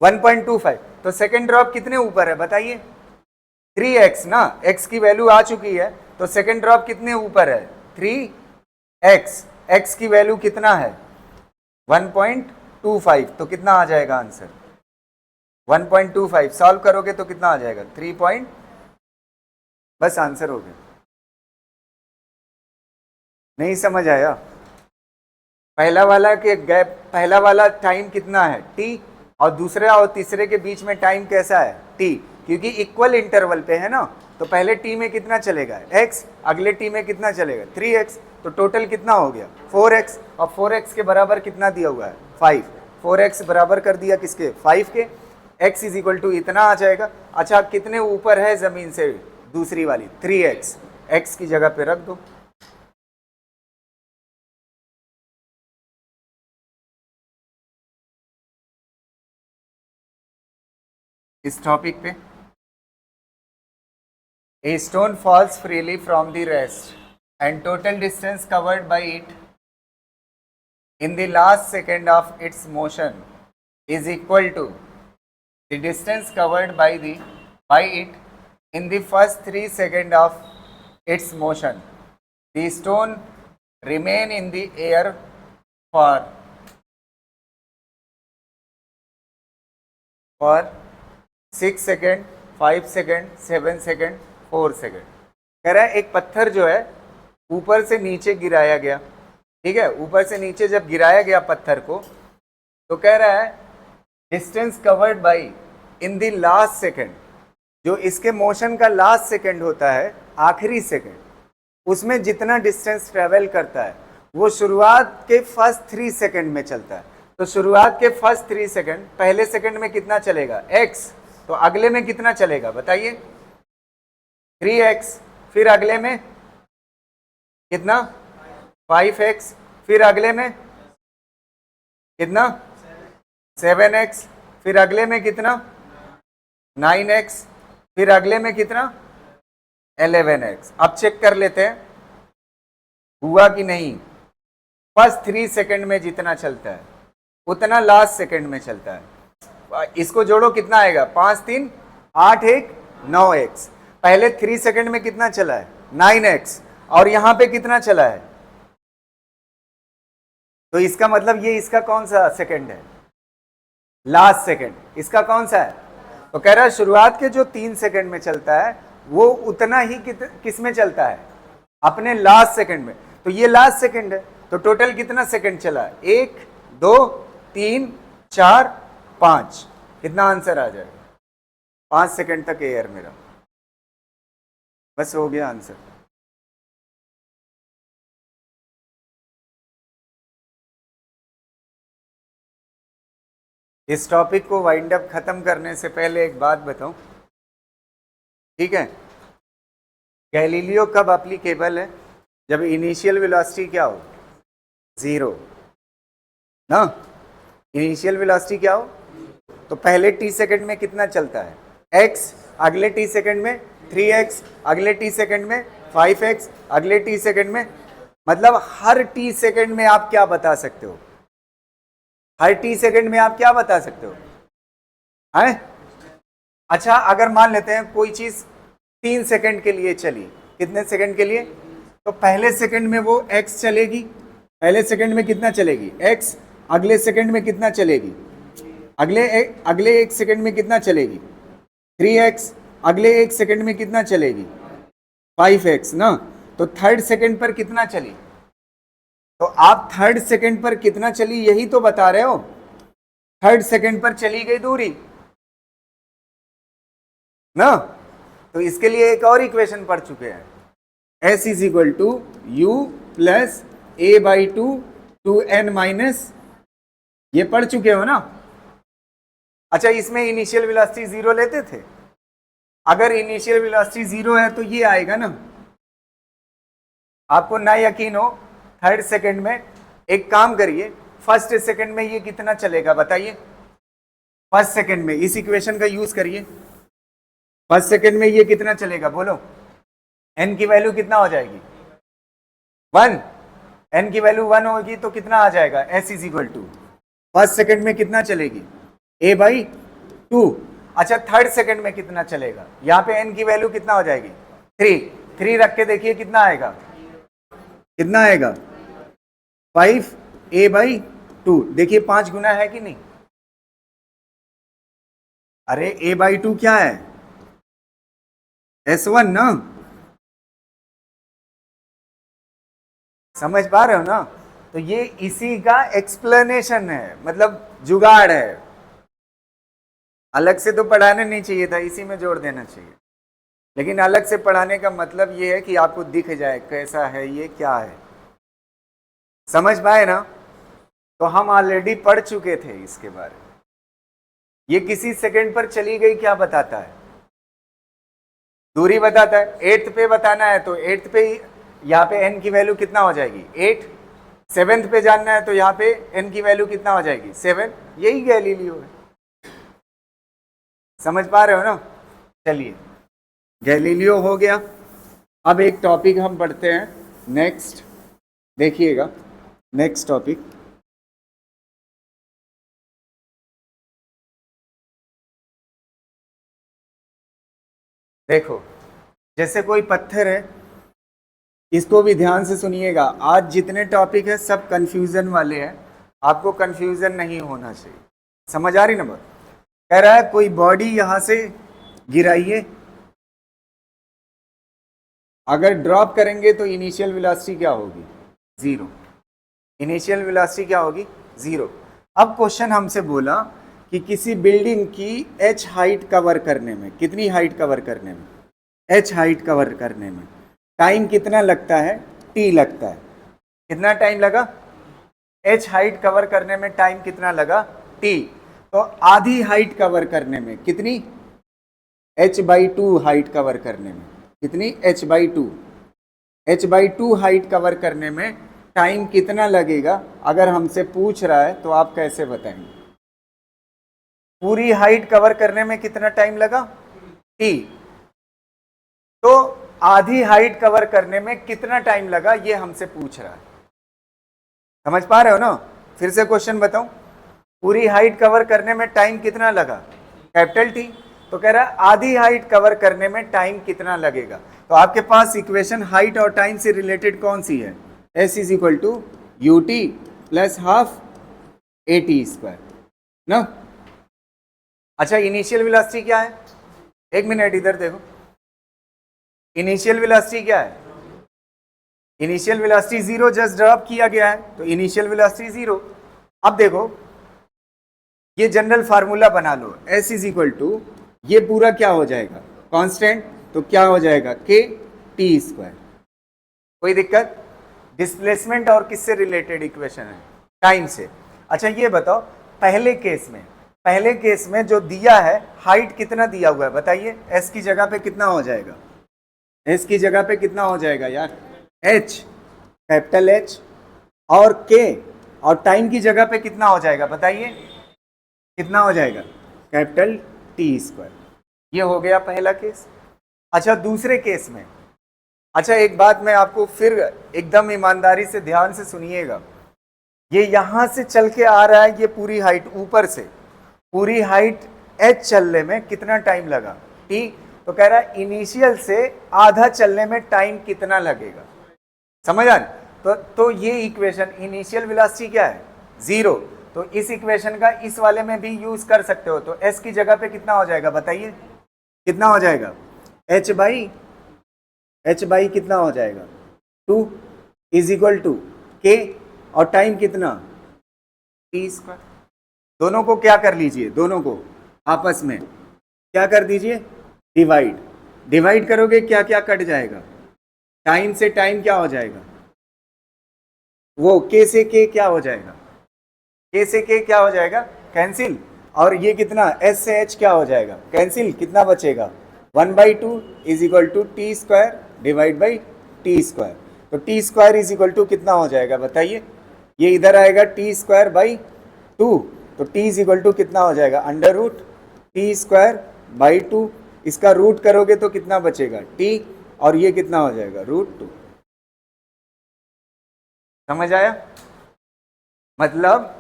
1.25। तो सेकेंड ड्रॉप कितने ऊपर है बताइए, 3x ना, x की वैल्यू आ चुकी है, तो सेकेंड ड्रॉप कितने ऊपर है 3x, x की वैल्यू कितना है 1.25, तो कितना आ जाएगा आंसर 1.25। सॉल्व करोगे तो कितना आ जाएगा 3 बस आंसर हो गया। नहीं समझ आया, पहला वाला के गैप, पहला वाला टाइम कितना है t, और दूसरे और तीसरे के बीच में टाइम कैसा है t, क्योंकि इक्वल इंटरवल पे है ना, तो पहले टी में कितना चलेगा x, अगले टी में कितना चलेगा 3x, तो टोटल कितना हो गया 4x, और 4x के बराबर कितना दिया हुआ है 5, 4x बराबर कर दिया किसके 5 के, x इज इक्वल टू इतना आ जाएगा। अच्छा कितने ऊपर है जमीन से दूसरी वाली 3x, x की जगह पे रख दो। इस टॉपिक पे A stone falls freely from the rest and total distance covered by it in the last second of its motion is equal to the distance covered by it in the first 3 seconds of its motion. The stone remain in the air for 6 second, 5 second, 7 second, 4 second. कह रहा है एक पत्थर जो है ऊपर से नीचे गिराया गया, ठीक है, ऊपर से नीचे जब गिराया गया पत्थर को, तो कह रहा है distance covered by in the last second, जो इसके मोशन का लास्ट सेकेंड होता है, आखिरी सेकेंड, उसमें जितना डिस्टेंस ट्रेवल करता है वो शुरुआत के फर्स्ट 3 सेकेंड में चलता है। तो शुरुआत के फर्स्ट 3 सेकेंड, पहले सेकेंड में कितना चलेगा x, तो अगले में कितना चलेगा बताइए 3x, फिर अगले में कितना 5x, फिर अगले में कितना 7x, फिर अगले में कितना 9x, फिर अगले में कितना 11x। अब चेक कर लेते हैं हुआ कि नहीं। फर्स्ट 3 सेकेंड में जितना चलता है उतना लास्ट सेकेंड में चलता है। इसको जोड़ो कितना आएगा 5 3 8 1 9x। पहले 3 सेकेंड में कितना चला है 9x, और यहां पे कितना चला है, तो इसका मतलब ये इसका कौन सा सेकेंड है लास्ट सेकेंड, इसका कौन सा है, तो कह रहा है शुरुआत के जो 3 सेकेंड में चलता है वो उतना ही किस में चलता है अपने लास्ट सेकेंड में। तो ये लास्ट सेकेंड है, तो टोटल कितना सेकेंड चला है 1 2 3 4 5, कितना आंसर आ जाएगा 5 सेकेंड तक एयर मेरा, बस हो गया आंसर। इस टॉपिक को वाइंड अप खत्म करने से पहले एक बात बताऊं, ठीक है, गैलीलियो कब एप्लीकेबल है, जब इनिशियल वेलोसिटी क्या हो 0 ना, इनिशियल वेलोसिटी क्या हो, तो पहले t सेकंड में कितना चलता है x, अगले t सेकंड में 3x, अगले t सेकंड में 5x, अगले t सेकंड में, मतलब हर t सेकंड में आप क्या बता सकते हो, हर t सेकंड में आप क्या बता सकते हो हैं? अच्छा अगर मान लेते हैं कोई चीज 3 सेकंड के लिए चली, कितने सेकंड के लिए, तो पहले सेकंड में वो x चलेगी, पहले सेकंड में कितना चलेगी x, अगले सेकंड में कितना चलेगी, अगले एक सेकंड में कितना चलेगी 3x, अगले एक सेकंड में कितना चलेगी 5x ना, तो थर्ड सेकंड पर कितना चली, तो आप थर्ड सेकंड पर कितना चली यही तो बता रहे हो, थर्ड सेकंड पर चली गई दूरी ना। तो इसके लिए एक और इक्वेशन पढ़ चुके हैं, s is equal to u plus a by 2 2n minus, ये पढ़ चुके हो ना। अच्छा इसमें इनिशियल वेलोसिटी 0 लेते थे, अगर इनिशियल वेलोसिटी 0 है तो ये आएगा ना, आपको ना यकीन हो थर्ड सेकंड में, एक काम करिए फर्स्ट सेकंड में ये कितना चलेगा बताइए, फर्स्ट सेकंड में इस इक्वेशन का यूज करिए, फर्स्ट सेकंड में ये कितना चलेगा बोलो, n की वैल्यू कितना हो जाएगी 1, n की वैल्यू 1 होगी तो कितना आ जाएगा s is equal to, first second में कितना चलेगी a बाई 2। अच्छा थर्ड सेकंड में कितना चलेगा, यहाँ पे n की वैल्यू कितना हो जाएगी 3 रख के देखिए कितना आएगा, कितना आएगा 5 a बाई 2, देखिए 5 गुना है कि नहीं, अरे a बाई 2 क्या है S1 ना, समझ पा रहे हो ना। तो ये इसी का एक्सप्लेनेशन है, मतलब जुगाड़ है, अलग से तो पढ़ाने नहीं चाहिए था, इसी में जोड़ देना चाहिए। लेकिन अलग से पढ़ाने का मतलब ये है कि आपको दिख जाए कैसा है, ये क्या है, समझ पाए ना। तो हम ऑलरेडी पढ़ चुके थे इसके बारे में। ये किसी सेकंड पर चली गई क्या बताता है? दूरी बताता है। एट्थ पे बताना है तो एट्थ पे यहाँ पे n की वैल्यू कितना हो जाएगी 8। सेवेंथ पे जानना है तो यहाँ पे n की वैल्यू कितना हो जाएगी 7। यही गैलीलियो है, समझ पा रहे हो ना। चलिए गैलीलियो हो गया। अब एक टॉपिक हम पढ़ते हैं नेक्स्ट, देखिएगा नेक्स्ट टॉपिक। देखो जैसे कोई पत्थर है, इसको भी ध्यान से सुनिएगा। आज जितने टॉपिक है सब कंफ्यूजन वाले हैं, आपको कंफ्यूजन नहीं होना चाहिए। समझ आ रही ना बात? कह रहा है कोई बॉडी यहां से गिराइए, अगर ड्रॉप करेंगे तो इनिशियल वेलोसिटी क्या होगी 0। इनिशियल वेलोसिटी क्या होगी 0। अब क्वेश्चन हमसे बोला कि किसी बिल्डिंग की h हाइट कवर करने में, कितनी हाइट कवर करने में, h हाइट कवर करने में टाइम कितना लगता है, t लगता है। कितना टाइम लगा? h हाइट कवर करने में टाइम कितना लगा t। तो आधी हाइट कवर करने में कितनी, h/2 हाइट कवर करने में कितनी, h/2। h/2 हाइट कवर करने में टाइम कितना लगेगा? अगर हमसे पूछ रहा है तो आप कैसे बताएंगे? पूरी हाइट कवर करने में कितना टाइम लगा t, तो आधी हाइट कवर करने में कितना टाइम लगा ये हमसे पूछ रहा है। समझ पा रहे हो ना? फिर से क्वेश्चन बताऊं, पूरी हाइट कवर करने में टाइम कितना लगा कैपिटल T, तो कह रहा है आधी हाइट कवर करने में टाइम कितना लगेगा। तो आपके पास इक्वेशन हाइट और टाइम से रिलेटेड कौन सी है? S is equal to ut plus half at² ना। अच्छा इनिशियल वेलोसिटी क्या है? एक मिनट इधर देखो, इनिशियल वेलोसिटी क्या है? इनिशियल वेलोसिटी 0, जस्ट ड्रॉप किया गया है तो इनिशियल वेलोसिटी 0। अब देखो ये जनरल फार्मूला बना लो, S इज इक्वल टू, ये पूरा क्या हो जाएगा कांस्टेंट, तो क्या हो जाएगा k/t²। कोई दिक्कत? डिस्प्लेसमेंट और किससे रिलेटेड इक्वेशन है? टाइम से। अच्छा ये बताओ पहले केस में जो दिया है हाइट कितना दिया हुआ है बताइए, s की जगह पे कितना हो जाएगा, s की जगह पे कितना हो जाएगा यार h, कैपिटल H, और k, और टाइम की जगह पे कितना हो जाएगा बताइए, कितना हो जाएगा कैपिटल T²। ये हो गया पहला केस। अच्छा दूसरे केस में, अच्छा एक बात मैं आपको फिर एकदम ईमानदारी से ध्यान से सुनिएगा, ये यहां से चल के आ रहा है, ये पूरी हाइट ऊपर से, पूरी हाइट h चलने में कितना टाइम लगा t, तो कह रहा है इनिशियल से आधा चलने में टाइम कितना लगेगा। समझ आ रही? तो ये इक्वेशन इनिशियल वेलोसिटी क्या है 0, तो इस इक्वेशन का इस वाले में भी यूज कर सकते हो। तो s की जगह पे कितना हो जाएगा बताइए, कितना हो जाएगा h/, कितना हो जाएगा 2 इज इक्वल टू k, और टाइम कितना t²। दोनों को क्या कर लीजिए, दोनों को आपस में क्या कर दीजिए डिवाइड करोगे, क्या क्या कट जाएगा, टाइम से टाइम क्या हो जाएगा, वो k से k क्या हो जाएगा, k से k क्या हो जाएगा कैंसिल, और ये कितना s से h क्या हो जाएगा कैंसिल, कितना बचेगा 1/2 is equal to t² divide by t²। तो t² इज इक्वल टू कितना हो जाएगा बताइए, ये इधर आएगा t²/2, तो t इज इक्वल टू कितना हो जाएगा √t²/2, इसका रूट करोगे तो कितना बचेगा t, और ये कितना हो जाएगा √2। समझ आया? मतलब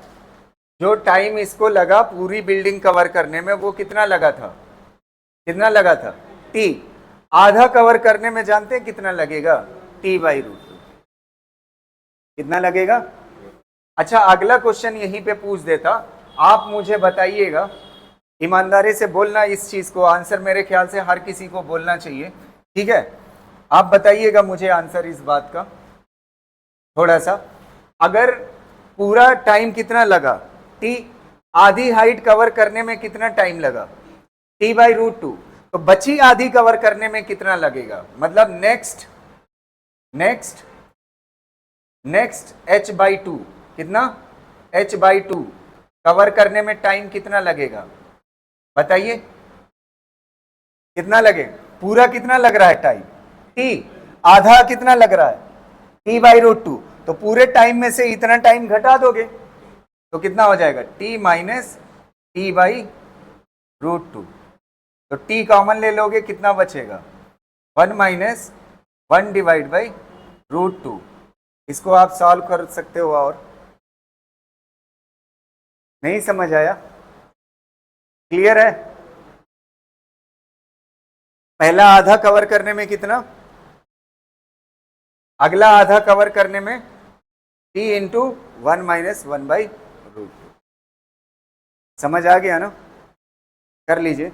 जो टाइम इसको लगा पूरी बिल्डिंग कवर करने में वो कितना लगा था, कितना लगा था t, आधा कवर करने में जानते हैं कितना लगेगा t/√2, कितना लगेगा। अच्छा अगला क्वेश्चन यहीं पे पूछ देता, आप मुझे बताइएगा, ईमानदारी से बोलना इस चीज को, आंसर मेरे ख्याल से हर किसी को बोलना चाहिए, ठीक है। आप बताइएगा मुझे आंसर इस बात का थोड़ा सा, अगर पूरा टाइम कितना लगा t, आधी हाइट कवर करने में कितना टाइम लगा t/√2, तो बची आधी कवर करने में कितना लगेगा, मतलब नेक्स्ट नेक्स्ट नेक्स्ट h/2, कितना h/2 कवर करने में टाइम कितना लगेगा बताइए, कितना लगेगा, पूरा कितना लग रहा है टाइम t, आधा कितना लग रहा है t/√2, तो पूरे टाइम में से इतना टाइम घटा दोगे तो कितना हो जाएगा t माइनस t/√2, तो t कॉमन ले लोगे कितना बचेगा 1 माइनस 1/√2। इसको आप सॉल्व कर सकते हो, और नहीं समझ आया, क्लियर है, पहला आधा कवर करने में कितना, अगला आधा कवर करने में t इंटू 1 माइनस 1/√2, समझ आ गया ना, कर लीजिए।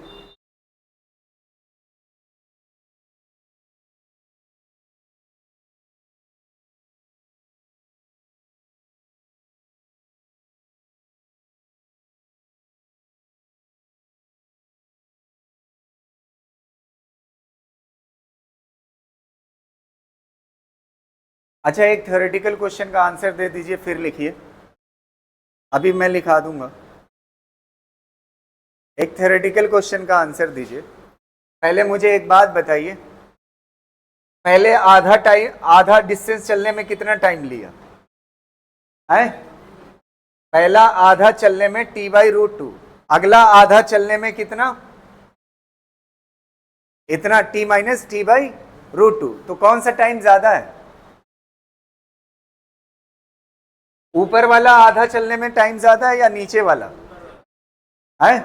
अच्छा, एक थ्योरेटिकल क्वेश्चन का आंसर दे दीजिए फिर लिखिए, अभी मैं लिखा दूंगा। एक थ्योरेटिकल क्वेश्चन का आंसर दीजिए। पहले मुझे एक बात बताइए, पहले आधा डिस्टेंस चलने में कितना टाइम लिया है, पहला आधा चलने में t/√2, अगला आधा चलने में कितना, इतना t माइनस t/√2, तो कौन सा टाइम ज्यादा है, ऊपर वाला आधा चलने में टाइम ज्यादा है या नीचे वाला है,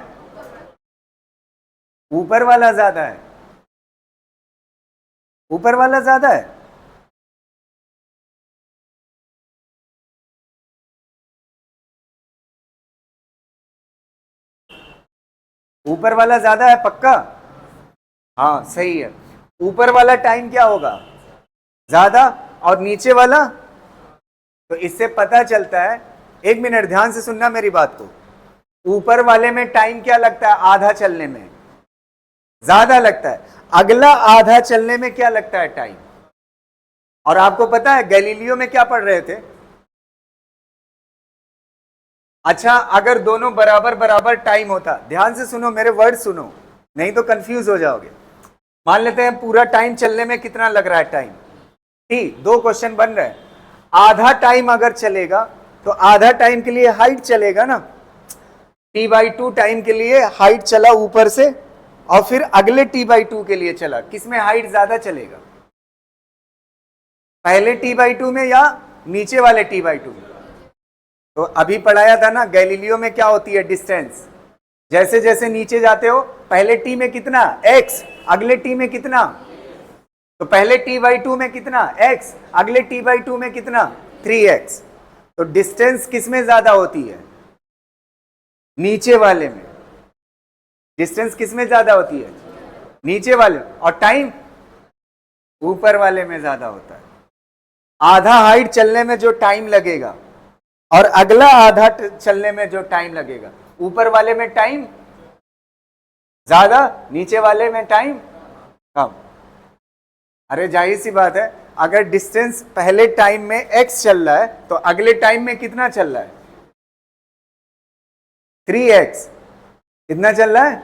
ऊपर वाला ज्यादा है, ऊपर वाला ज्यादा है, ऊपर वाला ज्यादा है पक्का, हाँ सही है, ऊपर वाला टाइम क्या होगा ज्यादा, और नीचे वाला, तो इससे पता चलता है, एक मिनट ध्यान से सुनना मेरी बात को, ऊपर वाले में टाइम क्या लगता है आधा चलने में ज्यादा लगता है, अगला आधा चलने में क्या लगता है टाइम, और आपको पता है गैलीलियो में क्या पढ़ रहे थे, अच्छा अगर दोनों बराबर बराबर टाइम होता, ध्यान से सुनो मेरे वर्ड सुनो, नहीं तो कंफ्यूज हो जाओगे, मान लेते हैं पूरा टाइम चलने में कितना लग रहा है टाइम, ठीक, दो क्वेश्चन बन रहे हैं, आधा टाइम अगर चलेगा तो आधा टाइम के लिए हाइट चलेगा ना, t/2 टाइम के लिए हाइट चला ऊपर से, और फिर अगले t/2 के लिए चला, किसमें हाइट ज्यादा चलेगा, पहले t/2 में या नीचे वाले t/2 में, तो अभी पढ़ाया था ना गैलीलियो में क्या होती है डिस्टेंस, जैसे जैसे नीचे जाते हो पहले t में कितना x, अगले t में कितना, तो पहले t/2 में कितना x, अगले t/2 में कितना 3x, तो डिस्टेंस किसमें ज्यादा होती है नीचे वाले में, डिस्टेंस किसमें ज्यादा होती है नीचे वाले, और टाइम ऊपर वाले में ज्यादा होता है, आधा हाइट चलने में जो टाइम लगेगा और अगला आधा चलने में जो टाइम लगेगा, ऊपर वाले में टाइम ज्यादा, नीचे वाले में टाइम कम, अरे जाहिर सी बात है, अगर डिस्टेंस पहले टाइम में x चल रहा है तो अगले टाइम में कितना चल रहा है 3x, कितना चल रहा है,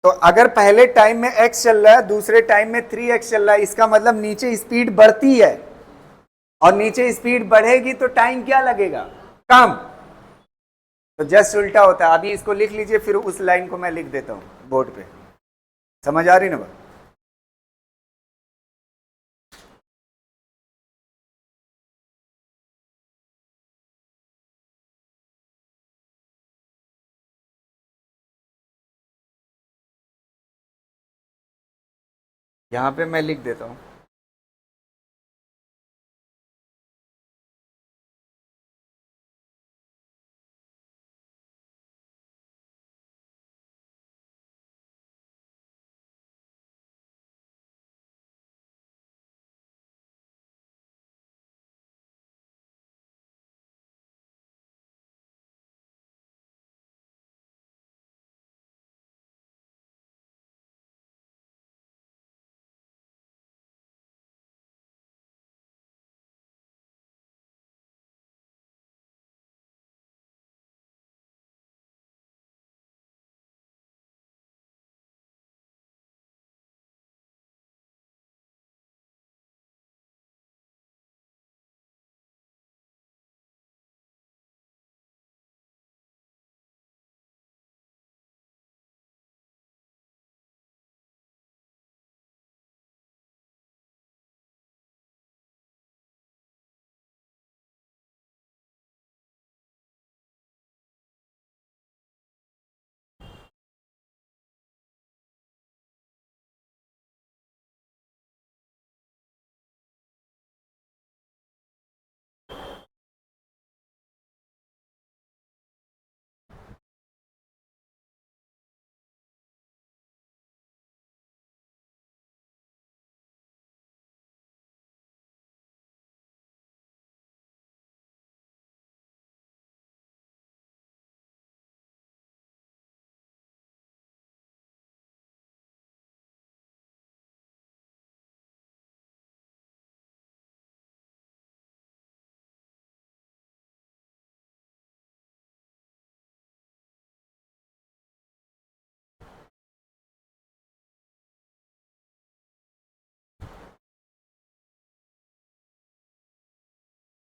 तो अगर पहले टाइम में x चल रहा है दूसरे टाइम में 3x चल रहा है, इसका मतलब नीचे स्पीड बढ़ती है, और नीचे स्पीड बढ़ेगी तो टाइम क्या लगेगा कम, तो जस्ट उल्टा होता है, अभी इसको लिख लीजिए फिर उस लाइन को मैं लिख देता हूं बोर्ड पे, समझ आ रही ना बात। यहां पे मैं लिख देता हूं,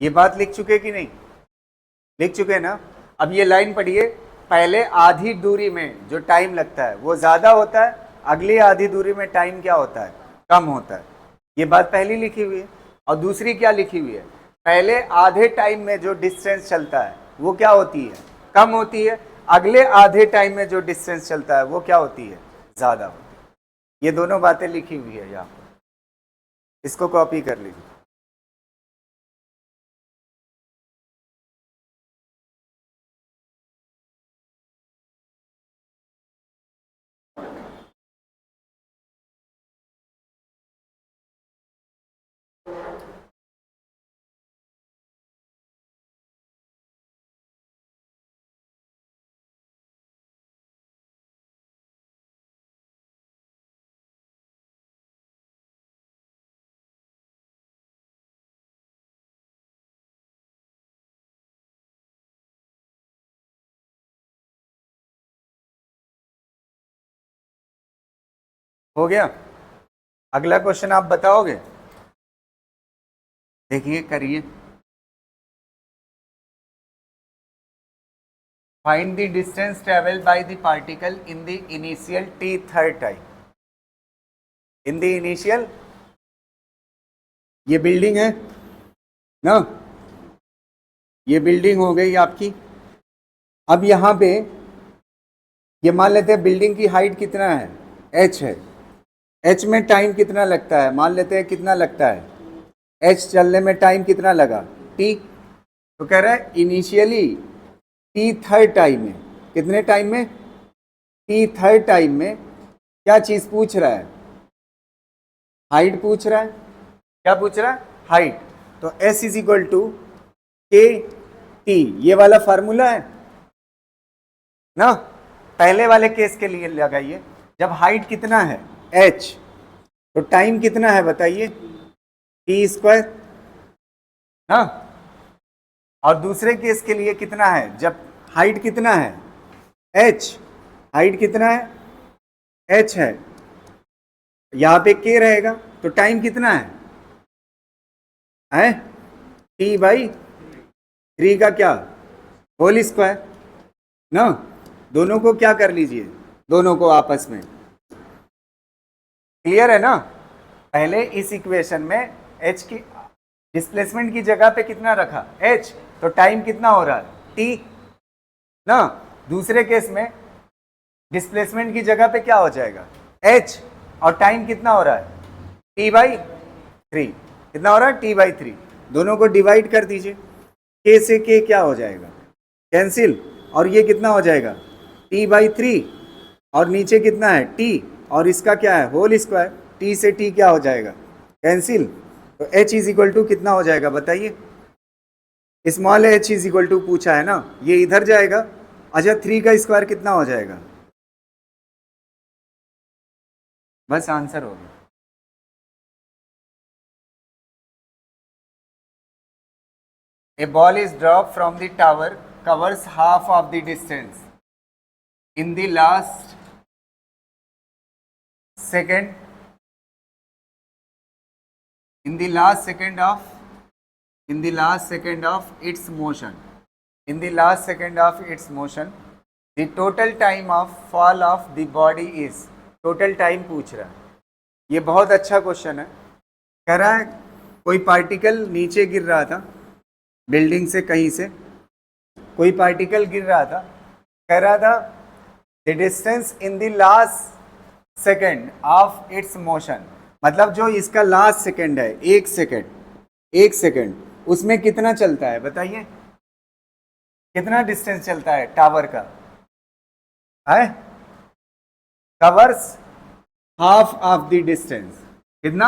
ये बात लिख चुके कि नहीं? लिख चुके ना? अब ये लाइन पढ़िए, पहले आधी दूरी में जो टाइम लगता है वो ज्यादा होता है, अगली आधी दूरी में टाइम क्या होता है? कम होता है। ये बात पहली लिखी हुई है। और दूसरी क्या लिखी हुई है? पहले आधे टाइम में जो डिस्टेंस चलता है वो क्या होती है? कम होती है। अगले आधे टाइम में जो डिस्टेंस चलता है वो क्या होती है? ज्यादा होती है। ये दोनों बातें लिखी हुई है यहाँ पर, इसको कॉपी कर लीजिए। हो गया? अगला क्वेश्चन आप बताओगे? देखिए, करिए। Find the distance travelled by the particle in the initial t third time. In the initial, ये बिल्डिंग है ना, ये बिल्डिंग हो गई आपकी। अब यहाँ पे ये मान लेते हैं बिल्डिंग की हाइट कितना है? h है। h में टाइम कितना लगता है? मान लेते हैं कितना लगता है h चलने में, टाइम कितना लगा? t। तो कह रहा है इनिशियली t थर्ड टाइम में, कितने टाइम में? t थर्ड टाइम में। क्या चीज पूछ रहा है? हाइट पूछ रहा है। क्या पूछ रहा है? हाइट। तो s इज इक्वल टू के टी, ये वाला फार्मूला है ना, पहले वाले केस के लिए लगाइए। जब हाइट कितना है? h, तो टाइम कितना है बताइए? टी स्क्वायर ना। और दूसरे केस के लिए कितना है? जब हाइट कितना है? h, हाइट कितना है? h है, यहां पे k रहेगा, तो टाइम कितना है टी बाई 3 का क्या? होल स्क्वायर ना। दोनों को क्या कर लीजिए, दोनों को आपस में। क्लियर है ना? पहले इस इक्वेशन में h की डिस्प्लेसमेंट की जगह पे कितना रखा? h, तो टाइम कितना हो रहा है? t ना। दूसरे केस में डिस्प्लेसमेंट की जगह पे क्या हो जाएगा? h, और टाइम कितना हो रहा है? t by 3। कितना हो रहा है? t by 3। दोनों को डिवाइड कर दीजिए, k से k क्या हो जाएगा? कैंसिल। और ये कितना हो जाएगा? t बाई 3, और नीचे कितना है? t, और इसका क्या है? Whole square. t से t क्या हो जाएगा? कैंसिल। तो h इज इक्वल टू कितना हो जाएगा बताइए? Small h is equal to पूछा है ना, ये इधर जाएगा। अच्छा, 3 का स्क्वायर कितना हो जाएगा? बस आंसर हो गया। A ball is dropped from the tower, covers half of the distance. In the last second, in the last second of, in the last second of its motion, in the last second of its motion, the total time of fall of the body is, total time पूछ रहा है। ये बहुत अच्छा question है। कह रहा है कोई पार्टिकल नीचे गिर रहा था, बिल्डिंग से कहीं से कोई पार्टिकल गिर रहा था। कह रहा था the distance in the last second of its motion, मतलब जो इसका लास्ट सेकेंड है, एक सेकेंड, एक सेकेंड, उसमें कितना चलता है बताइए? कितना डिस्टेंस चलता है टावर का? है covers half of the distance. कितना?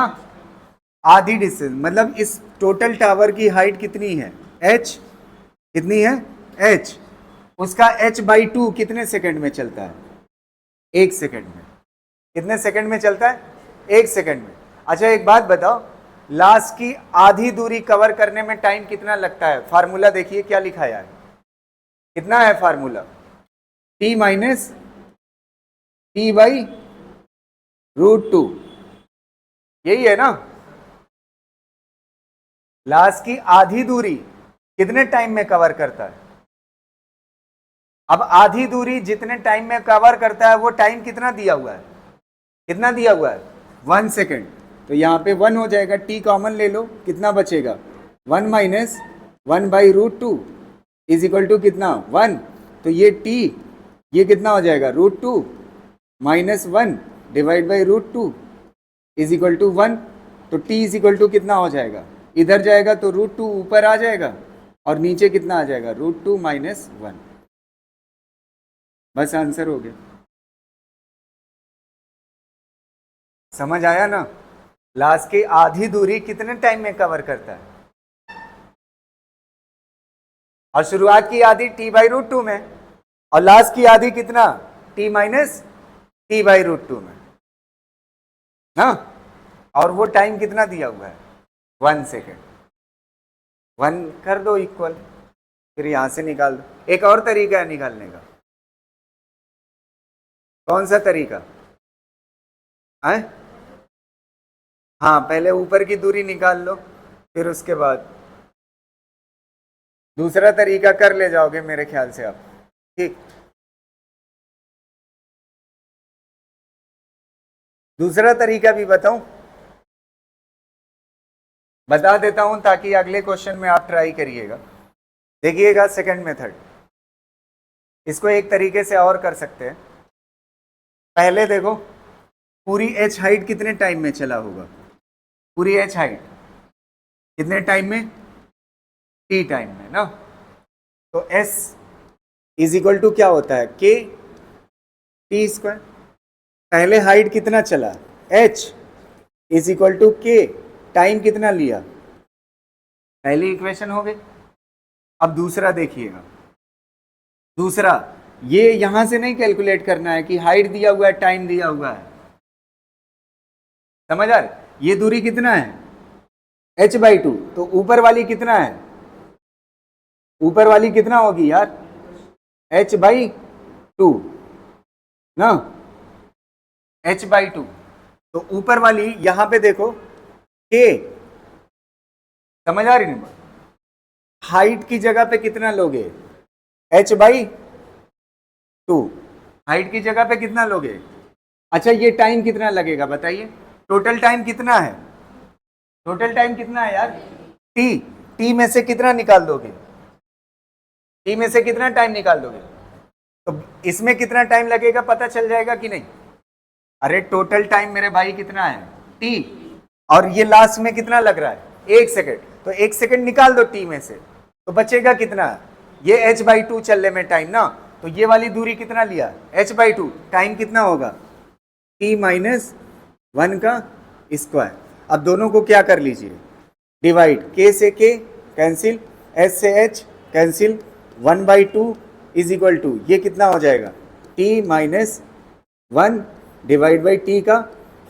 आधी डिस्टेंस। मतलब इस टोटल टावर की हाइट कितनी है? h, कितनी है? h, उसका h बाई 2 कितने सेकंड में चलता है? एक सेकंड में। कितने सेकंड में चलता है? एक सेकंड में। अच्छा, एक बात बताओ, लास्ट की आधी दूरी कवर करने में टाइम कितना लगता है? फार्मूला देखिए क्या लिखा है, कितना है formula? t minus T by √2, यही है ना। लास्ट की आधी दूरी कितने टाइम में कवर करता है? अब आधी दूरी जितने टाइम में कवर करता है वो टाइम कितना दिया हुआ है? कितना दिया हुआ है? 1 सेकेंड। तो यहाँ पे 1 हो जाएगा, t कॉमन ले लो, कितना बचेगा? 1 माइनस 1/√2 इज इक्वल टू कितना? 1। तो ये t, ये कितना हो जाएगा? √2 minus 1 divide by √2 is equal to 1। तो t इज इक्वल टू कितना हो जाएगा? इधर जाएगा तो √2 ऊपर आ जाएगा और नीचे कितना आ जाएगा? √2 माइनस 1। बस आंसर हो गया। समझ आया ना? लास्ट की आधी दूरी कितने टाइम में कवर करता है? और शुरुआत की आधी t/√2 में, और लास्ट की आधी कितना? t माइनस t/√2 में ना। और वो टाइम कितना दिया हुआ है? 1 सेकेंड। 1 कर दो इक्वल, फिर यहां से निकाल दो। एक और तरीका है निकालने का। कौन सा तरीका है? हाँ, पहले ऊपर की दूरी निकाल लो, फिर उसके बाद दूसरा तरीका कर ले जाओगे मेरे ख्याल से आप। ठीक, दूसरा तरीका भी बताऊं? बता देता हूं ताकि अगले क्वेश्चन में आप ट्राई करिएगा। देखिएगा सेकंड मेथड, इसको एक तरीके से और कर सकते हैं। पहले देखो, पूरी एच हाइट कितने टाइम में चला होगा? पूरी एच हाइट कितने टाइम में? टी टाइम में ना। तो एस इज इक्वल टू क्या होता है? के टी स्क्वायर। पहले हाइट कितना चला? एच इज इक्वल टू के, टाइम कितना लिया? पहली इक्वेशन हो गई। अब दूसरा देखिएगा। दूसरा, ये यहां से नहीं कैलकुलेट करना है कि हाइट दिया हुआ है, टाइम दिया हुआ है। समझ आ रहा? ये दूरी कितना है? h/2। तो ऊपर वाली कितना है? ऊपर वाली कितना होगी यार? h/2 ना, h/2। तो ऊपर वाली यहां पे देखो k, समझ आ रही नहीं? हाइट की जगह पे कितना लोगे? h/2। हाइट की जगह पे कितना लोगे? अच्छा, ये टाइम कितना लगेगा बताइए? टोटल टाइम कितना है? टोटल टाइम कितना है यार? टी। टी में से कितना निकाल दोगे? टी में से कितना टाइम निकाल दोगे? तो इसमें कितना टाइम लगेगा पता चल जाएगा कि नहीं? अरे टोटल टाइम मेरे भाई कितना है? टी। और ये लास्ट में कितना लग रहा है? 1 सेकेंड। तो 1 सेकेंड निकाल दो टी में से, तो बचेगा कितना? ये h/2 चलने में टाइम ना। तो ये वाली दूरी कितना लिया? h/2। टाइम कितना होगा? t माइनस 1 का स्क्वायर। अब दोनों को क्या कर लीजिए? डिवाइड। k से k कैंसिल, h से h cancel, 1/2 is equal to ये कितना हो जाएगा? t minus 1 divide by t का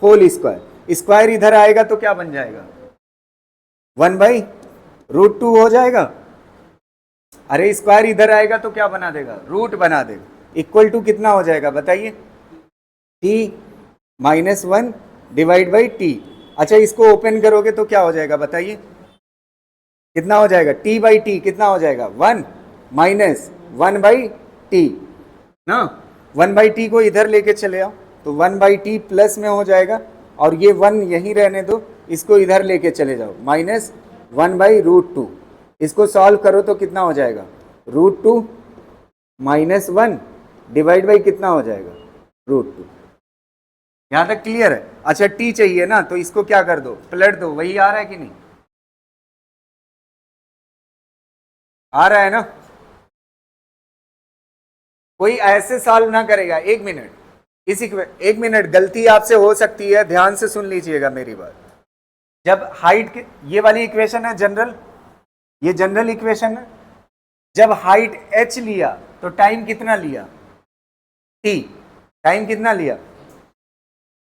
होल स्क्वायर। स्क्वायर इधर आएगा तो क्या बन जाएगा? 1/√2 हो जाएगा। अरे स्क्वायर इधर आएगा तो क्या बना देगा? रूट बना देगा। इक्वल टू कितना हो जाएगा बताइए? t minus 1 divide by T. अच्छा, इसको ओपन करोगे तो क्या हो जाएगा बताइए? कितना हो जाएगा? t/t कितना हो जाएगा? 1 माइनस 1/t ना। 1/t को इधर लेके चले आओ तो 1/t प्लस में हो जाएगा, और ये 1 यहीं रहने दो, इसको इधर लेके चले जाओ, माइनस 1/√2। इसको सॉल्व करो तो कितना हो जाएगा? √2 माइनस 1 डिवाइड बाई कितना हो जाएगा? √2। यहां तक क्लियर है? अच्छा, t चाहिए ना, तो इसको क्या कर दो? पलट दो। वही आ रहा है कि नहीं? आ रहा है ना? कोई ऐसे सॉल्व ना करेगा। 1 मिनट, एक मिनट, गलती आपसे हो सकती है, ध्यान से सुन लीजिएगा मेरी बात। जब हाइट ये वाली इक्वेशन है जनरल, ये जनरल इक्वेशन है। जब हाइट h लिया तो टाइम कितना लिया? t। टाइम कितना लिया?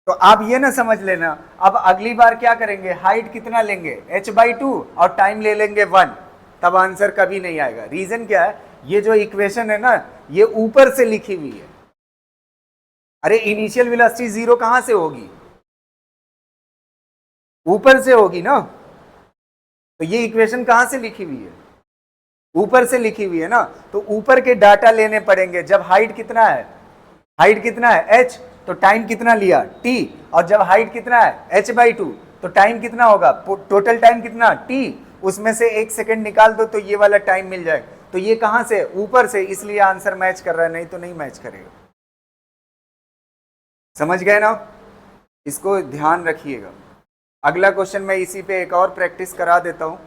तो आप ये ना समझ लेना, अब अगली बार क्या करेंगे? हाइट कितना लेंगे? h/2 और टाइम ले लेंगे 1, तब आंसर कभी नहीं आएगा। रीजन क्या है? ये जो इक्वेशन है ना, ये ऊपर से लिखी हुई है। अरे इनिशियल वेलोसिटी 0 कहां से होगी? ऊपर से होगी ना। तो ये इक्वेशन कहां से लिखी हुई है? ऊपर से लिखी हुई है ना, तो ऊपर के डाटा लेने पड़ेंगे। जब हाइट कितना है, हाइट कितना है h, तो टाइम कितना लिया t, और जब हाइट कितना है h/2, तो टाइम कितना होगा, टोटल टाइम कितना t, उसमें से 1 सेकंड निकाल दो तो ये वाला टाइम मिल जाए। तो ये कहां से, ऊपर से, इसलिए आंसर मैच कर रहा है, नहीं तो नहीं मैच करेगा। समझ गए ना, इसको ध्यान रखिएगा। अगला क्वेश्चन मैं इसी पे एक और प्रैक्टिस करा देता हूं,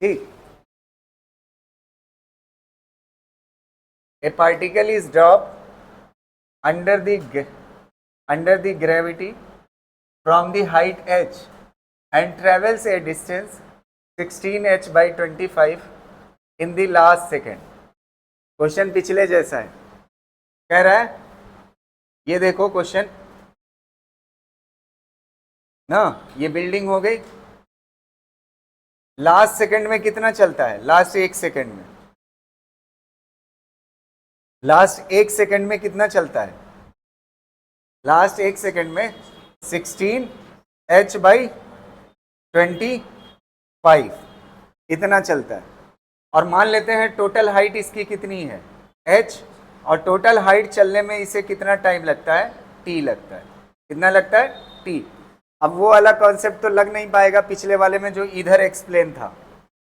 ठीक। ए particle is drop under the gravity from the height h and travels a distance 16h/25 in the last second। Question पिछले जैसा है, कह रहा है, ये देखो क्वेश्चन ना, ये बिल्डिंग हो गई, लास्ट सेकंड में कितना चलता है, लास्ट 1 सेकंड में, लास्ट 1 सेकंड में कितना चलता है, लास्ट 1 सेकंड में 16h/25 इतना चलता है। और मान लेते हैं टोटल हाइट इसकी कितनी है h, और टोटल हाइट चलने में इसे कितना टाइम लगता है, t लगता है। कितना लगता है, t। अब वो वाला कॉन्सेप्ट तो लग नहीं पाएगा पिछले वाले में जो इधर एक्सप्लेन था,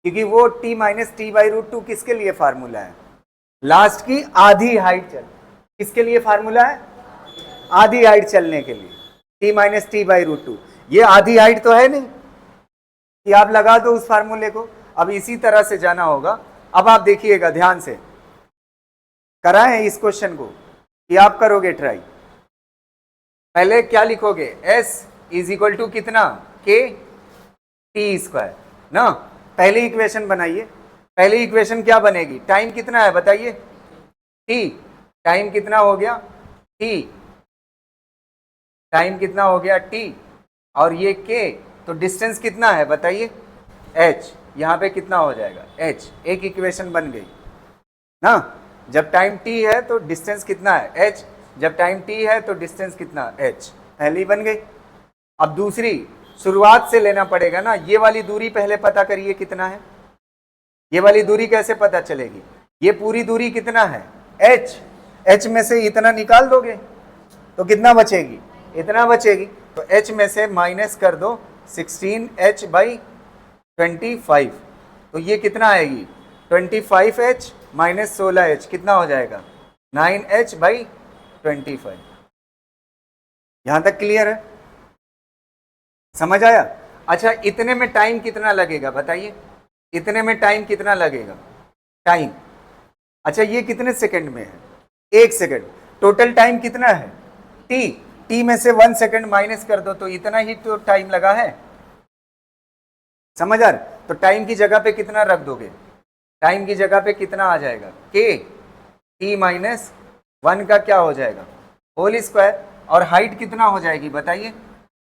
क्योंकि वो t - t/√2 किसके लिए फार्मूला है, लास्ट की आधी हाइट चल, किसके लिए फार्मूला है, आधी हाइट चलने के लिए, t - t/√2। ये आधी हाइट तो है नहीं कि आप लगा दो उस फार्मूले को। अब इसी तरह से जाना होगा। अब आप देखिएगा ध्यान से, कराएं इस क्वेश्चन को कि आप करोगे ट्राई। पहले क्या लिखोगे, s = कितना, k t² ना। पहली इक्वेशन बनाइए। पहली इक्वेशन क्या बनेगी, टाइम कितना है बताइए, t, टाइम कितना हो गया t, टाइम कितना हो गया t, और ये k, तो डिस्टेंस कितना है बताइए h, यहाँ पे कितना हो जाएगा h। एक इक्वेशन बन गई ना, जब टाइम t है तो डिस्टेंस कितना है h, जब टाइम t है तो डिस्टेंस कितना h, पहली बन गई। अब दूसरी शुरुआत से लेना पड़ेगा ना, ये वाली दूरी पहले पता करिए कितना है, ये वाली दूरी कैसे पता चलेगी, ये पूरी दूरी कितना है h, h में से इतना निकाल दोगे तो कितना बचेगी, इतना बचेगी। तो h में से माइनस कर दो 16h/25, तो ये कितना आएगी 25h - 16h, कितना हो जाएगा 9h/25। यहां तक क्लियर है, समझ आया। अच्छा, इतने में टाइम कितना लगेगा बताइए, इतने में टाइम कितना लगेगा, टाइम, अच्छा ये कितने सेकंड में है, 1 सेकंड। टोटल टाइम कितना है t में से 1 सेकंड माइनस कर दो तो इतना ही तो टाइम लगा है, समझ आ रहा। तो टाइम की जगह पे कितना रख दोगे, टाइम की जगह पे कितना आ जाएगा k, t - 1 का क्या हो जाएगा होल स्क्वायर, और हाइट कितना हो जाएगी बताइए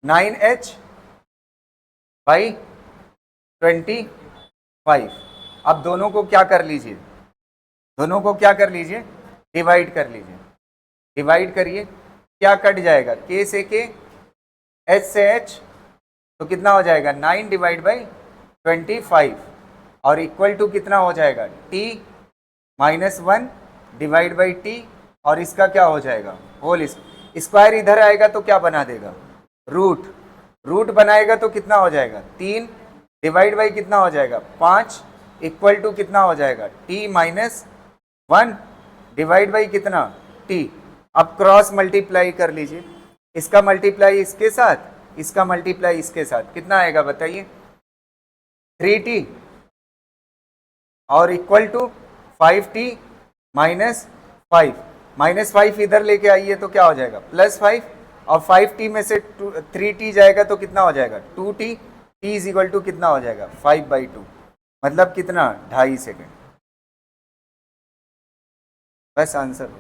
9h/25। अब दोनों को क्या कर लीजिए, दोनों को क्या कर लीजिए, डिवाइड कर लीजिए, डिवाइड करिए, क्या कट जाएगा, k से k, h से h, तो कितना हो जाएगा 9/25, और इक्वल टू कितना हो जाएगा t - 1 डिवाइड बाई t, और इसका क्या हो जाएगा होल स्क्वायर, इधर आएगा तो क्या बना देगा रूट, रूट बनाएगा तो कितना हो जाएगा 3 डिवाइड बाई कितना हो जाएगा 5, इक्वल टू कितना हो जाएगा t - 1 डिवाइड बाई कितना t। अब क्रॉस मल्टीप्लाई कर लीजिए, इसका मल्टीप्लाई इसके साथ, इसका मल्टीप्लाई इसके साथ, कितना आएगा बताइए 3t, और इक्वल टू 5t - 5, -5 इधर लेके आइए तो क्या हो जाएगा +5, और 5t में से 3t जाएगा तो कितना हो जाएगा 2t, t = कितना हो जाएगा 5/2, मतलब कितना 2.5 सेकेंड। बस आंसर हो,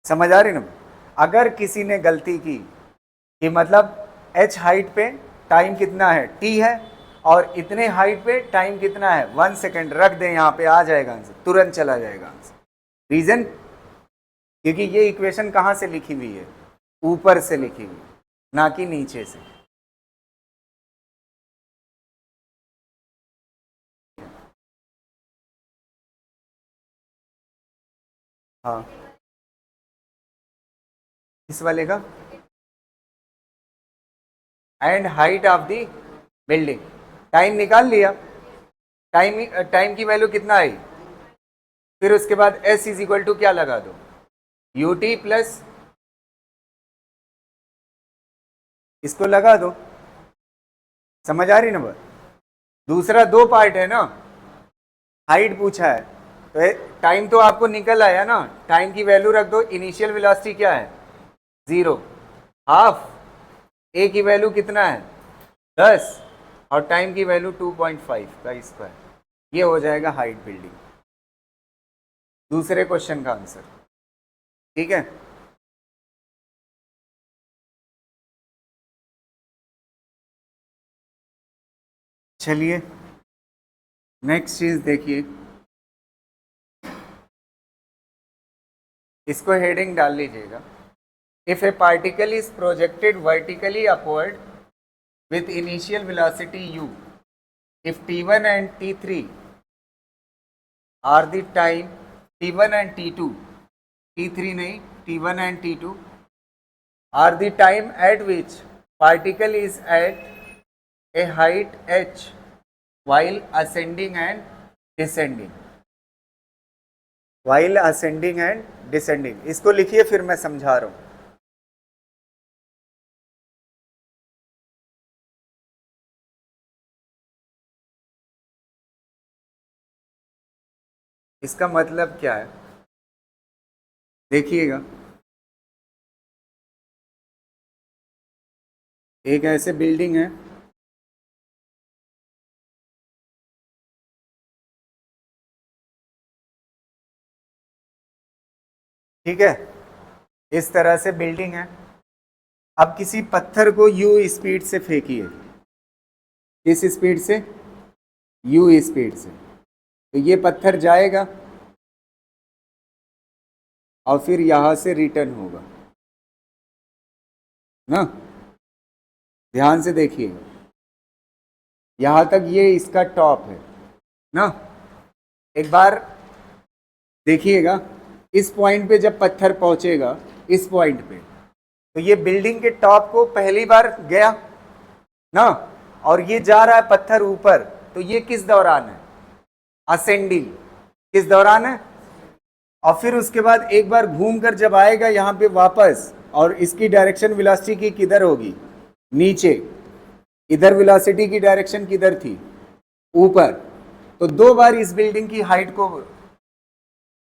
समझ आ रही ना। अगर किसी ने गलती की कि मतलब h हाइट पे टाइम कितना है t है, और इतने हाइट पे टाइम कितना है 1 सेकेंड, रख दें यहाँ पे, आ जाएगा आंसर, तुरंत चला जाएगा आंसर। रीजन, क्योंकि ये इक्वेशन कहाँ से लिखी हुई है, ऊपर से लिखी हुई, ना कि नीचे से। हाँ, इस वाले का and height of the building. Time निकाल लिया, टाइम की वैल्यू कितना आई, फिर उसके बाद s इज इक्वल टू क्या लगा दो, ut प्लस इसको लगा दो। समझ आ रही ना बात? दूसरा दो पार्ट है ना, हाइट पूछा है तो टाइम तो आपको निकल आया ना, टाइम की वैल्यू रख दो। इनिशियल वेलोसिटी क्या है 0, हाफ ए की वैल्यू कितना है 10 और टाइम की वैल्यू 2.5 का स्क्वायर, ये हो जाएगा हाइट बिल्डिंग। दूसरे क्वेश्चन का आंसर, ठीक है। चलिए नेक्स्ट चीज देखिए, इसको हेडिंग डाल लीजिएगा। If A particle is projected vertically upward with initial velocity u, if t1 and t3 are the time, t1 and t2, t3 नहीं, t1 and t2 are the time at which particle is at a height h while ascending and descending, while ascending and descending। इसको लिखिए फिर मैं समझा रहा हूं। इसका मतलब क्या है देखिएगा, एक ऐसे बिल्डिंग है, ठीक है, इस तरह से बिल्डिंग है। अब किसी पत्थर को u स्पीड से फेंकिए, किस स्पीड से, u स्पीड से, तो ये पत्थर जाएगा और फिर यहां से रिटर्न होगा ना। ध्यान से देखिएगा, यहां तक ये इसका टॉप है ना। एक बार देखिएगा, इस पॉइंट पे जब पत्थर पहुंचेगा इस पॉइंट पे, तो ये बिल्डिंग के टॉप को पहली बार गया ना, और ये जा रहा है पत्थर ऊपर, तो ये किस दौरान है, असेंडिंग, किस दौरान है। और फिर उसके बाद एक बार घूमकर जब आएगा यहाँ पे वापस, और इसकी डायरेक्शन वेलोसिटी की किधर होगी, नीचे, इधर वेलोसिटी की डायरेक्शन किधर थी, ऊपर, तो दो बार इस बिल्डिंग की हाइट को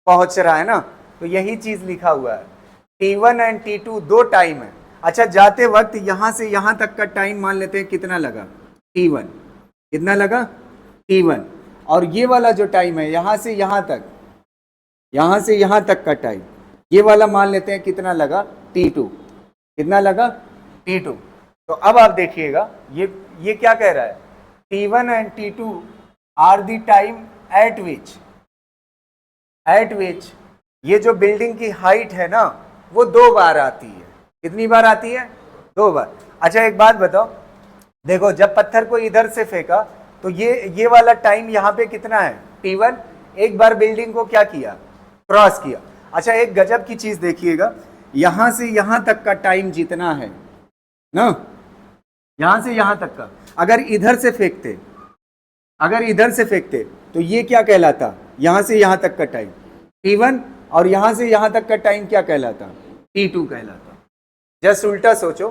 पहुंच रहा है ना। तो यही चीज लिखा हुआ है, t1 एंड t2 दो टाइम है। अच्छा, जाते वक्त यहां से यहां तक का टाइम मान लेते हैं कितना लगा, t1, कितना लगा t1, और ये वाला जो टाइम है यहां से यहां तक, यहां से यहां तक का टाइम, ये वाला मान लेते हैं कितना लगा t2, कितना लगा t2। तो अब आप देखिएगा, ये क्या कह रहा है, t1 and t2 are the time at which ये जो बिल्डिंग की हाइट है ना वो दो बार आती है। कितनी बार आती है, दो बार। अच्छा एक बात बताओ, देखो जब पत्थर को इधर से फेंका तो ये वाला टाइम यहाँ पे कितना है t1, एक बार बिल्डिंग को क्या किया, क्रॉस किया। अच्छा एक गजब की चीज देखिएगा, यहां से यहां तक का टाइम जितना है ना, यहां से यहां तक का, अगर इधर से फेंकते, अगर इधर से फेंकते तो ये क्या कहलाता, यहां से यहां तक का टाइम t1, और यहां से यहां तक का टाइम क्या कहलाता, t2 कहलाता। जस्ट उल्टा सोचो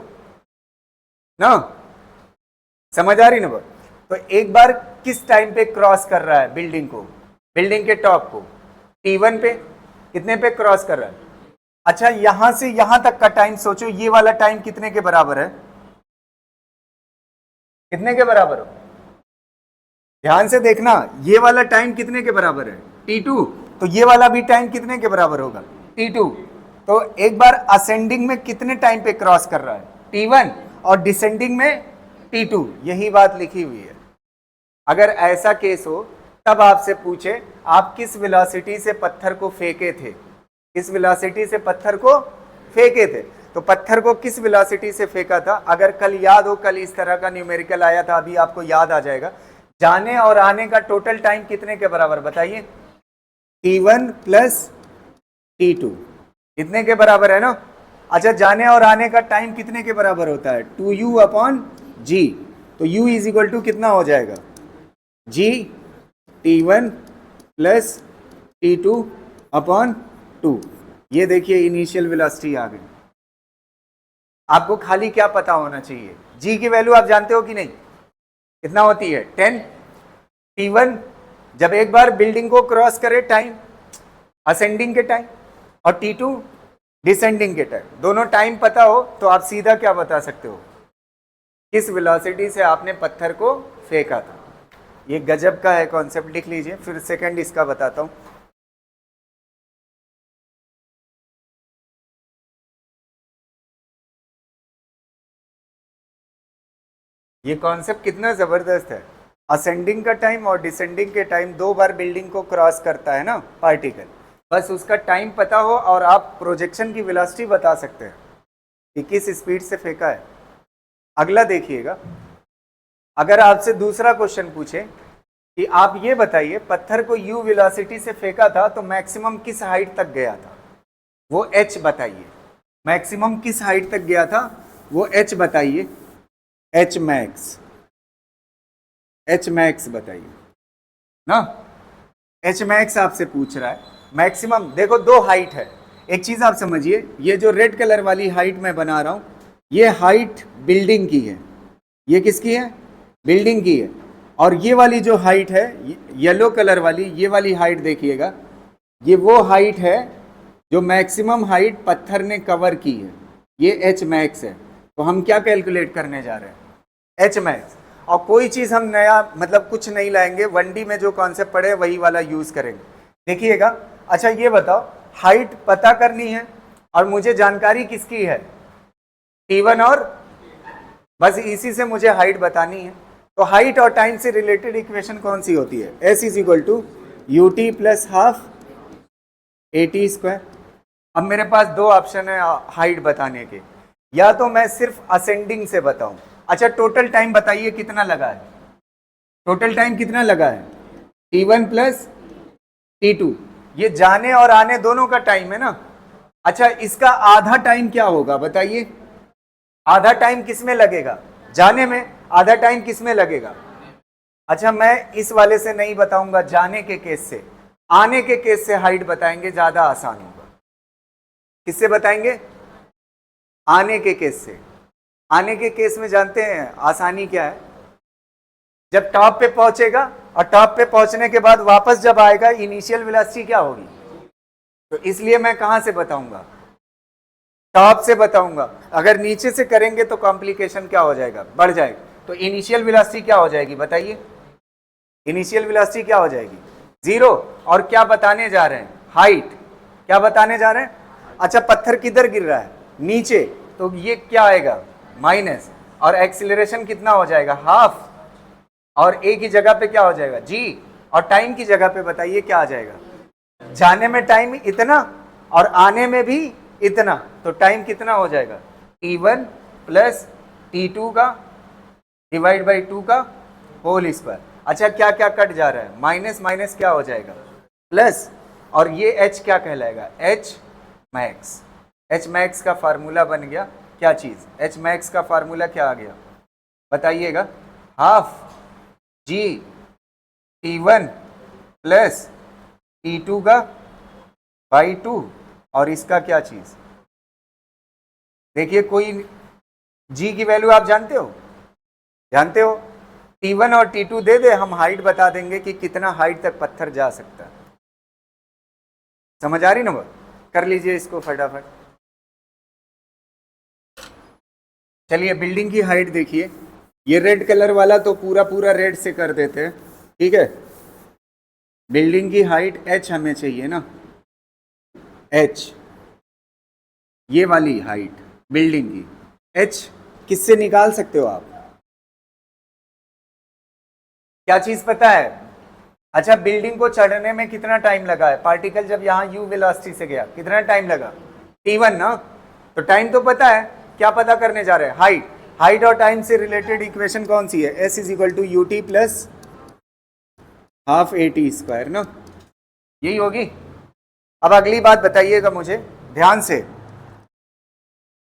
ना, समझ आ रही ना बात। तो एक बार किस टाइम पे क्रॉस कर रहा है बिल्डिंग को, बिल्डिंग के टॉप को, t1 पे, कितने पे क्रॉस कर रहा है। अच्छा यहां से यहां तक का टाइम सोचो, ये वाला टाइम कितने के बराबर है, कितने के बराबर हो, ध्यान से देखना, ये वाला टाइम कितने के बराबर है t2, तो ये वाला भी टाइम कितने के बराबर होगा t2। तो एक बार असेंडिंग में कितने टाइम पे क्रॉस कर रहा है t1, और डिसेंडिंग में t2, यही बात लिखी हुई है। अगर ऐसा केस हो तब आपसे पूछे आप किस वेलोसिटी से पत्थर को फेंके थे, किस वेलोसिटी से पत्थर को फेंके थे, तो पत्थर को किस वेलोसिटी से फेंका था। अगर कल याद हो, कल इस तरह का न्यूमेरिकल आया था, अभी आपको याद आ जाएगा। जाने और आने का टोटल टाइम कितने के बराबर बताइए, t1 प्लस t2 कितने के बराबर है ना। अच्छा, जाने और आने का टाइम कितने के बराबर होता है, 2u अपॉन g। तो u इज इक्वल टू कितना हो जाएगा, g t1 plus t2 upon 2। ये देखिए इनिशियल वेलोसिटी आ गई। आपको खाली क्या पता होना चाहिए, g की वैल्यू आप जानते हो कि नहीं, कितना होती है 10। t1 जब एक बार बिल्डिंग को क्रॉस करे टाइम असेंडिंग के टाइम, और t2 डिसेंडिंग के टाइम। दोनों टाइम पता हो तो आप सीधा क्या बता सकते हो, किस वेलोसिटी से आपने पत्थर को फेंका था। ये गजब का है कॉन्सेप्ट, लिख लीजिए। फिर सेकंड इसका बताता हूं। ये कॉन्सेप्ट कितना जबरदस्त है। असेंडिंग का टाइम और डिसेंडिंग के टाइम, दो बार बिल्डिंग को क्रॉस करता है ना पार्टिकल, बस उसका टाइम पता हो और आप प्रोजेक्शन की वेलोसिटी बता सकते हैं कि किस स्पीड से फेंका है। अगला देखिएगा, अगर आपसे दूसरा क्वेश्चन पूछे कि आप ये बताइए पत्थर को u वेलोसिटी से फेंका था तो मैक्सिमम किस हाइट तक गया था, वो h बताइए। मैक्सिमम किस हाइट तक गया था वो h बताइए, h मैक्स बताइए ना। h मैक्स आपसे पूछ रहा है। मैक्सिमम देखो दो हाइट है, एक चीज आप समझिए, ये जो रेड कलर वाली हाइट मैं बना रहा हूं ये हाइट बिल्डिंग की है, ये किसकी है, बिल्डिंग की है। और ये वाली जो हाइट है येलो कलर वाली, ये वाली हाइट देखिएगा, ये वो हाइट है जो मैक्सिमम हाइट पत्थर ने कवर की है, ये h मैक्स है। तो हम क्या कैलकुलेट करने जा रहे हैं, h मैक्स। और कोई चीज हम नया मतलब कुछ नहीं लाएंगे, 1D में जो कॉन्सेप्ट पढ़े वही वाला यूज करेंगे। देखिएगा, अच्छा ये बताओ, हाइट पता करनी है और मुझे जानकारी किसकी है, t1 और, बस इसी से मुझे हाइट बतानी है। तो हाइट और टाइम से रिलेटेड इक्वेशन कौन सी होती है, s is equal to ut plus half at square. अब मेरे पास दो ऑप्शन है हाइट बताने के, या तो मैं सिर्फ असेंडिंग से बताऊं। अच्छा, टोटल टाइम बताइए कितना लगा है, टोटल टाइम कितना लगा है, t1 प्लस t2, ये जाने और आने दोनों का टाइम है ना। अच्छा, इसका आधा टाइम क्या होगा बताइए, आधा टाइम किस में लगेगा, जाने में, आधा टाइम किस में लगेगा। अच्छा, मैं इस वाले से नहीं बताऊंगा, जाने के केस से, आने के केस से हाइट बताएंगे, ज्यादा आसान होगा। किससे बताएंगे, आने के केस से। आने के केस में जानते हैं आसानी क्या है, जब टॉप पे पहुंचेगा और टॉप पे पहुंचने के बाद वापस जब आएगा इनिशियल वेलोसिटी क्या होगी। तो इसलिए मैं कहां से बताऊंगा, टॉप से बताऊंगा। अगर नीचे से करेंगे तो कॉम्प्लिकेशन क्या हो जाएगा, बढ़ जाएगा। तो इनिशियल वेलोसिटी क्या हो जाएगी बताइए, इनिशियल वेलोसिटी क्या हो जाएगी, 0। और क्या बताने जा रहे हैं, हाइट। क्या बताने जा रहे हैं, अच्छा पत्थर किधर गिर रहा है, नीचे, तो ये क्या आएगा माइनस, और एक्सीलरेशन कितना हो जाएगा, हाफ, और ए की जगह पे क्या हो जाएगा g, और टाइम की जगह पे बताइए क्या आ जाएगा, जाने में टाइम इतना और आने में भी इतना, तो टाइम कितना हो जाएगा, t1 प्लस t2 का डिवाइड बाई 2 का होल स्क्वायर। अच्छा, क्या क्या कट जा रहा है, माइनस माइनस क्या हो जाएगा प्लस, और ये h क्या कहलाएगा, h मैक्स। h मैक्स का फार्मूला बन गया क्या चीज, h मैक्स का फार्मूला क्या आ गया बताइएगा, half g t1 plus t2 का बाई 2, और इसका क्या चीज, देखिए कोई g की वैल्यू आप जानते हो, जानते हो, t1 और t2 दे दे, हम हाइट बता देंगे कि कितना हाइट तक पत्थर जा सकता है। समझ आ रही ना बात, कर लीजिए इसको फटाफट। चलिए बिल्डिंग की हाइट देखिए, ये रेड कलर वाला तो पूरा पूरा रेड से कर देते हैं, ठीक है। बिल्डिंग की हाइट h हमें चाहिए ना, h, ये वाली हाइट बिल्डिंग की, h किससे निकाल सकते हो आप, क्या चीज पता है। अच्छा, बिल्डिंग को चढ़ने में कितना टाइम लगा है, पार्टिकल जब यहाँ u वेलोसिटी से गया कितना टाइम लगा, t1 ना, तो टाइम तो पता है, क्या पता करने जा रहे हैं, हाइट। हाइट और टाइम से रिलेटेड इक्वेशन कौन सी है, s is equal to ut plus half at square ना, यही होगी। अब अगली बात बताइएगा मुझे ध्यान से,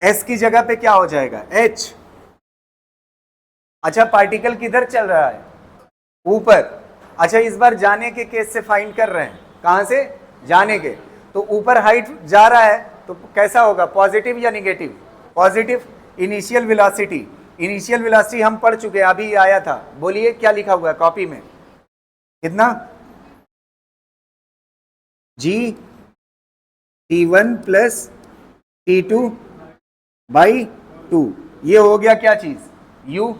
एस की जगह पे क्या हो जाएगा, एच। अच्छा पार्टिकल किधर चल रहा है, ऊपर। अच्छा इस बार जाने के केस से फाइंड कर रहे हैं, कहां से, जाने के। तो ऊपर हाइट जा रहा है तो कैसा होगा, पॉजिटिव या negative, positive. Initial velocity, initial velocity हम पढ़ चुके हैं, अभी आया था, बोलिए क्या लिखा हुआ है कॉपी में, कितना, जी T1 प्लस T2 बाई 2, ये हो गया क्या चीज, U।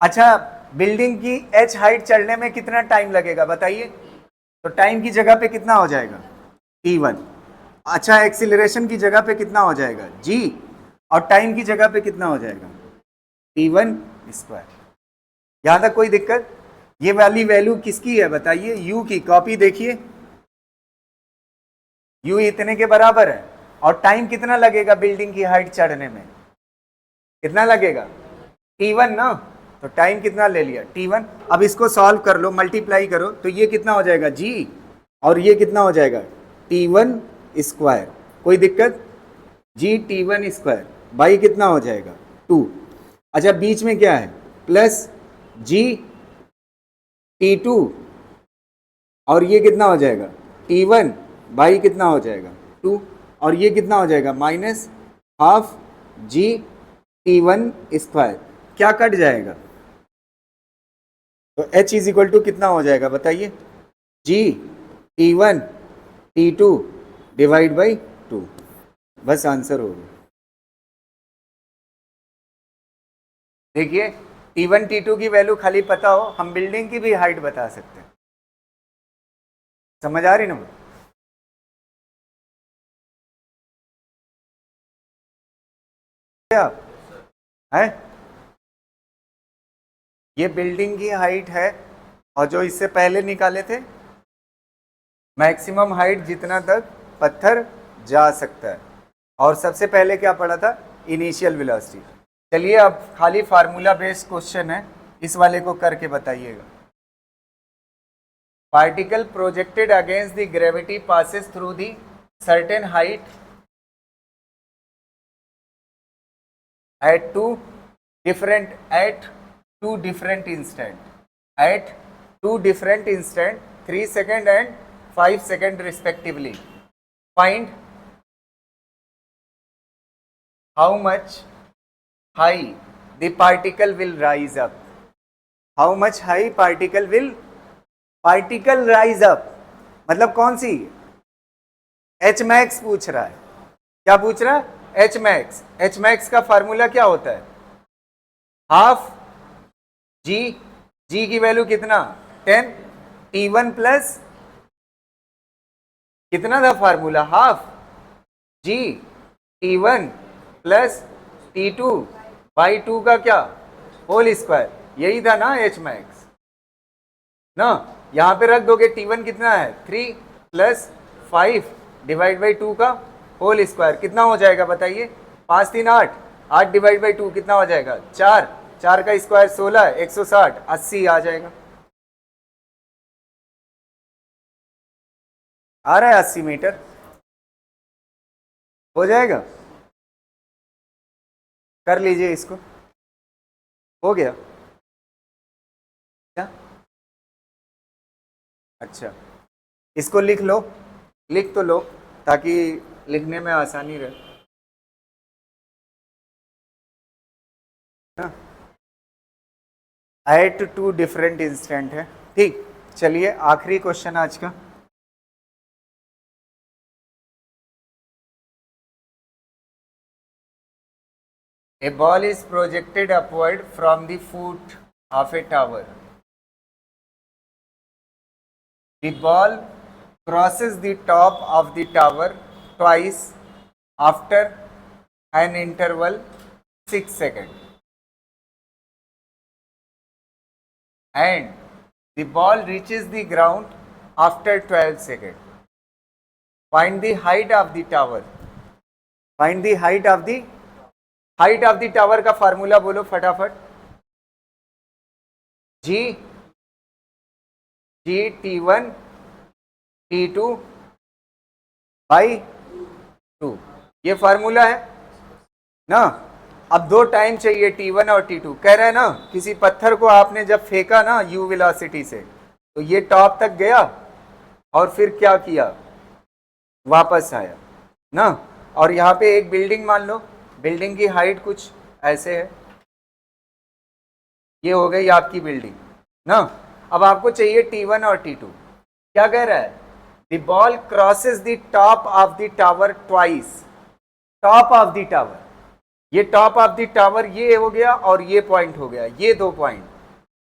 अच्छा बिल्डिंग की H हाइट चढ़ने में कितना टाइम लगेगा बताइए, तो टाइम की जगह पे कितना हो जाएगा, T1। अच्छा एक्सीलरेशन की जगह पे कितना हो जाएगा, G, और टाइम की जगह पे कितना हो जाएगा, T1 स्क्वायर। यहां तक कोई दिक्कत, ये वाली वैल्यू किसकी है बताइए, U की, कॉपी देखिए, U इतने के बराबर है, और टाइम कितना लगेगा बिल्डिंग की हाइट चढ़ने में, कितना लगेगा, T1 ना, तो टाइम कितना ले लिया, T1। अब इसको सॉल्व कर लो, मल्टीप्लाई करो, तो ये कितना हो जाएगा G, और ये कितना हो जाएगा T1 स्क्वायर, कोई दिक्कत, G T1 स्क्वायर बाई कितना हो जाएगा 2। अच्छा बीच में क्या है, प्लस G T2, और ये कितना हो जाएगा T1 बाई कितना हो जाएगा 2, और ये कितना हो जाएगा minus half G T1 square, क्या कट जाएगा, तो H इज इक्वल टू कितना हो जाएगा बताइए, G T1 T2 divide by 2, बस आंसर हो गया। देखिए T1 T2 की वैल्यू खाली पता हो, हम बिल्डिंग की भी हाइट बता सकते हैं, समझ आ रही ना, क्या है, ये बिल्डिंग की हाइट है, और जो इससे पहले निकाले थे मैक्सिमम हाइट जितना तक पत्थर जा सकता है, और सबसे पहले क्या पढ़ा था, इनिशियल वेलोसिटी। चलिए अब खाली फार्मूला बेस्ड क्वेश्चन है, इस वाले को करके बताइएगा। Particle projected against the gravity passes through the certain height at two different instant, at two different instant 3 second and 5 second respectively. Find how much high the particle will rise up, how much high particle rise up, मतलब कौन सी, H max पूछ रहा है, क्या पूछ रहा है, H max. H max का फार्मूला क्या होता है, हाफ जी, जी की वैल्यू कितना 10, T1 प्लस कितना था formula, half g T1 plus T2 by 2 का क्या, होल स्क्वायर, यही था ना एच मैक्स ना। यहां पे रख दोगे T1 कितना है 3 प्लस 5 डिवाइड बाई 2 का होल स्क्वायर, कितना हो जाएगा बताइए, 5 3 8, 8 डिवाइड बाई 2 कितना हो जाएगा 4, 4 का स्क्वायर 16, 160, 80 आ जाएगा, आ रहा है 80 मीटर, हो जाएगा, कर लीजिए इसको, हो गया क्या, अच्छा इसको लिख लो, लिख तो लो ताकि लिखने में आसानी रहे ना, एट टू डिफरेंट इंस्टेंट है, ठीक। चलिए आखिरी क्वेश्चन आज का, A ball is projected upward from the foot of a tower. The ball crosses the top of the tower twice after an interval 6 seconds. And the ball reaches the ground after 12 seconds. Find the height of the tower. Find the height of the tower का formula बोलो फटाफट, G T1 T2 by 2, ये formula है ना। अब दो time चाहिए T1 और T2। कह रहे हैं ना किसी पत्थर को आपने जब फेंका ना u वेलोसिटी से, तो ये टॉप तक गया और फिर क्या किया, वापस आया ना। और यहाँ पे एक बिल्डिंग मान लो, बिल्डिंग की हाइट कुछ ऐसे है, ये हो गई आपकी बिल्डिंग ना। अब आपको चाहिए T1 और T2। क्या कह रहा है, the ball crosses the top of the tower twice. Top of the tower, ये टॉप ऑफ द टावर ये हो गया और ये पॉइंट हो गया, ये दो पॉइंट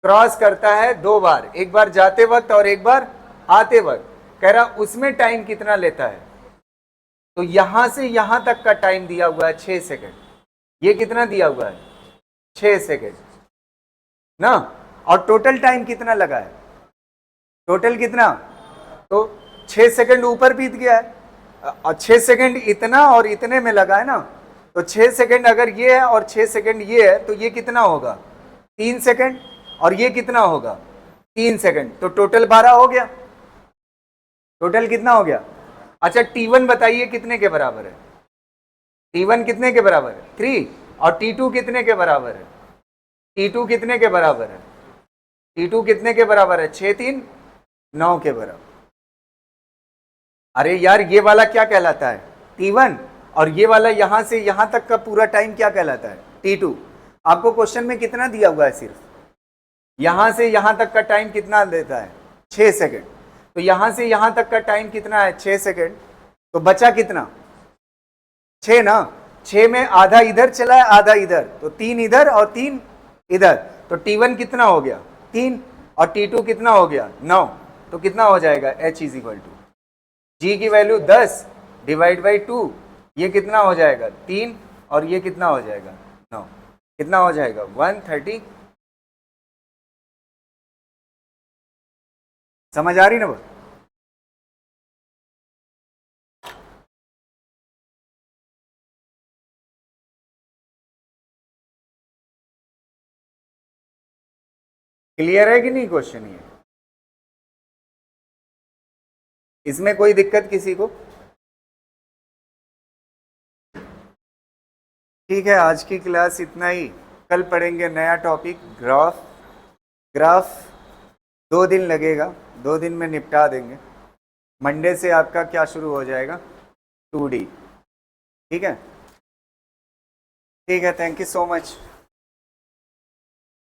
क्रॉस करता है दो बार, एक बार जाते वक्त और एक बार आते वक्त। कह रहा उसमें टाइम कितना लेता है, तो यहां से यहां तक का टाइम दिया हुआ है 6 सेकंड। ये कितना दिया हुआ है, 6 सेकंड ना। और टोटल टाइम कितना लगा है, टोटल कितना, तो 6 सेकंड ऊपर बीत गया है और 6 सेकंड इतना और इतने में लगा है ना। तो 6 सेकंड अगर ये है और 6 सेकंड ये है, तो ये कितना होगा, 3 सेकंड, और ये कितना होगा, 3 सेकंड, तो टोटल 12 हो गया। टोटल कितना हो गया। अच्छा T1 बताइए कितने के बराबर है, T1 कितने के बराबर है, 3, और T2 कितने के बराबर है, T2 कितने के बराबर है, T2 कितने के बराबर है, 6 3 9 के बराबर। अरे यार ये वाला क्या कहलाता है, T1, और ये वाला यहां से यहां तक का पूरा टाइम क्या कहलाता है, T2। आपको क्वेश्चन में कितना दिया हुआ है, सिर्फ यहां से यहां तक का टाइम कितना देता है, 6 सेकंड। तो यहां से यहां तक का टाइम कितना है, 6 सेकंड। तो बचा कितना, 6 ना। 6 में आधा इधर चला है आधा इधर, तो 3 इधर और 3 इधर। तो T1 कितना हो गया, 3, और T2 कितना हो गया, 9। तो कितना हो जाएगा, H is equal to G की वैल्यू 10 डिवाइड बाई 2, ये कितना हो जाएगा, 3, और ये कितना हो जाएगा, 9। कितना हो जाएगा, 130। समझ आ रही ना बात। क्लियर है कि नहीं क्वेश्चन ये, इसमें कोई दिक्कत किसी को। ठीक है, आज की क्लास इतना ही। कल पढ़ेंगे नया टॉपिक, ग्राफ। ग्राफ 2 दिन लगेगा, 2 दिन में निपटा देंगे। मंडे से आपका क्या शुरू हो जाएगा, 2D। ठीक है, ठीक है, थैंक यू सो मच।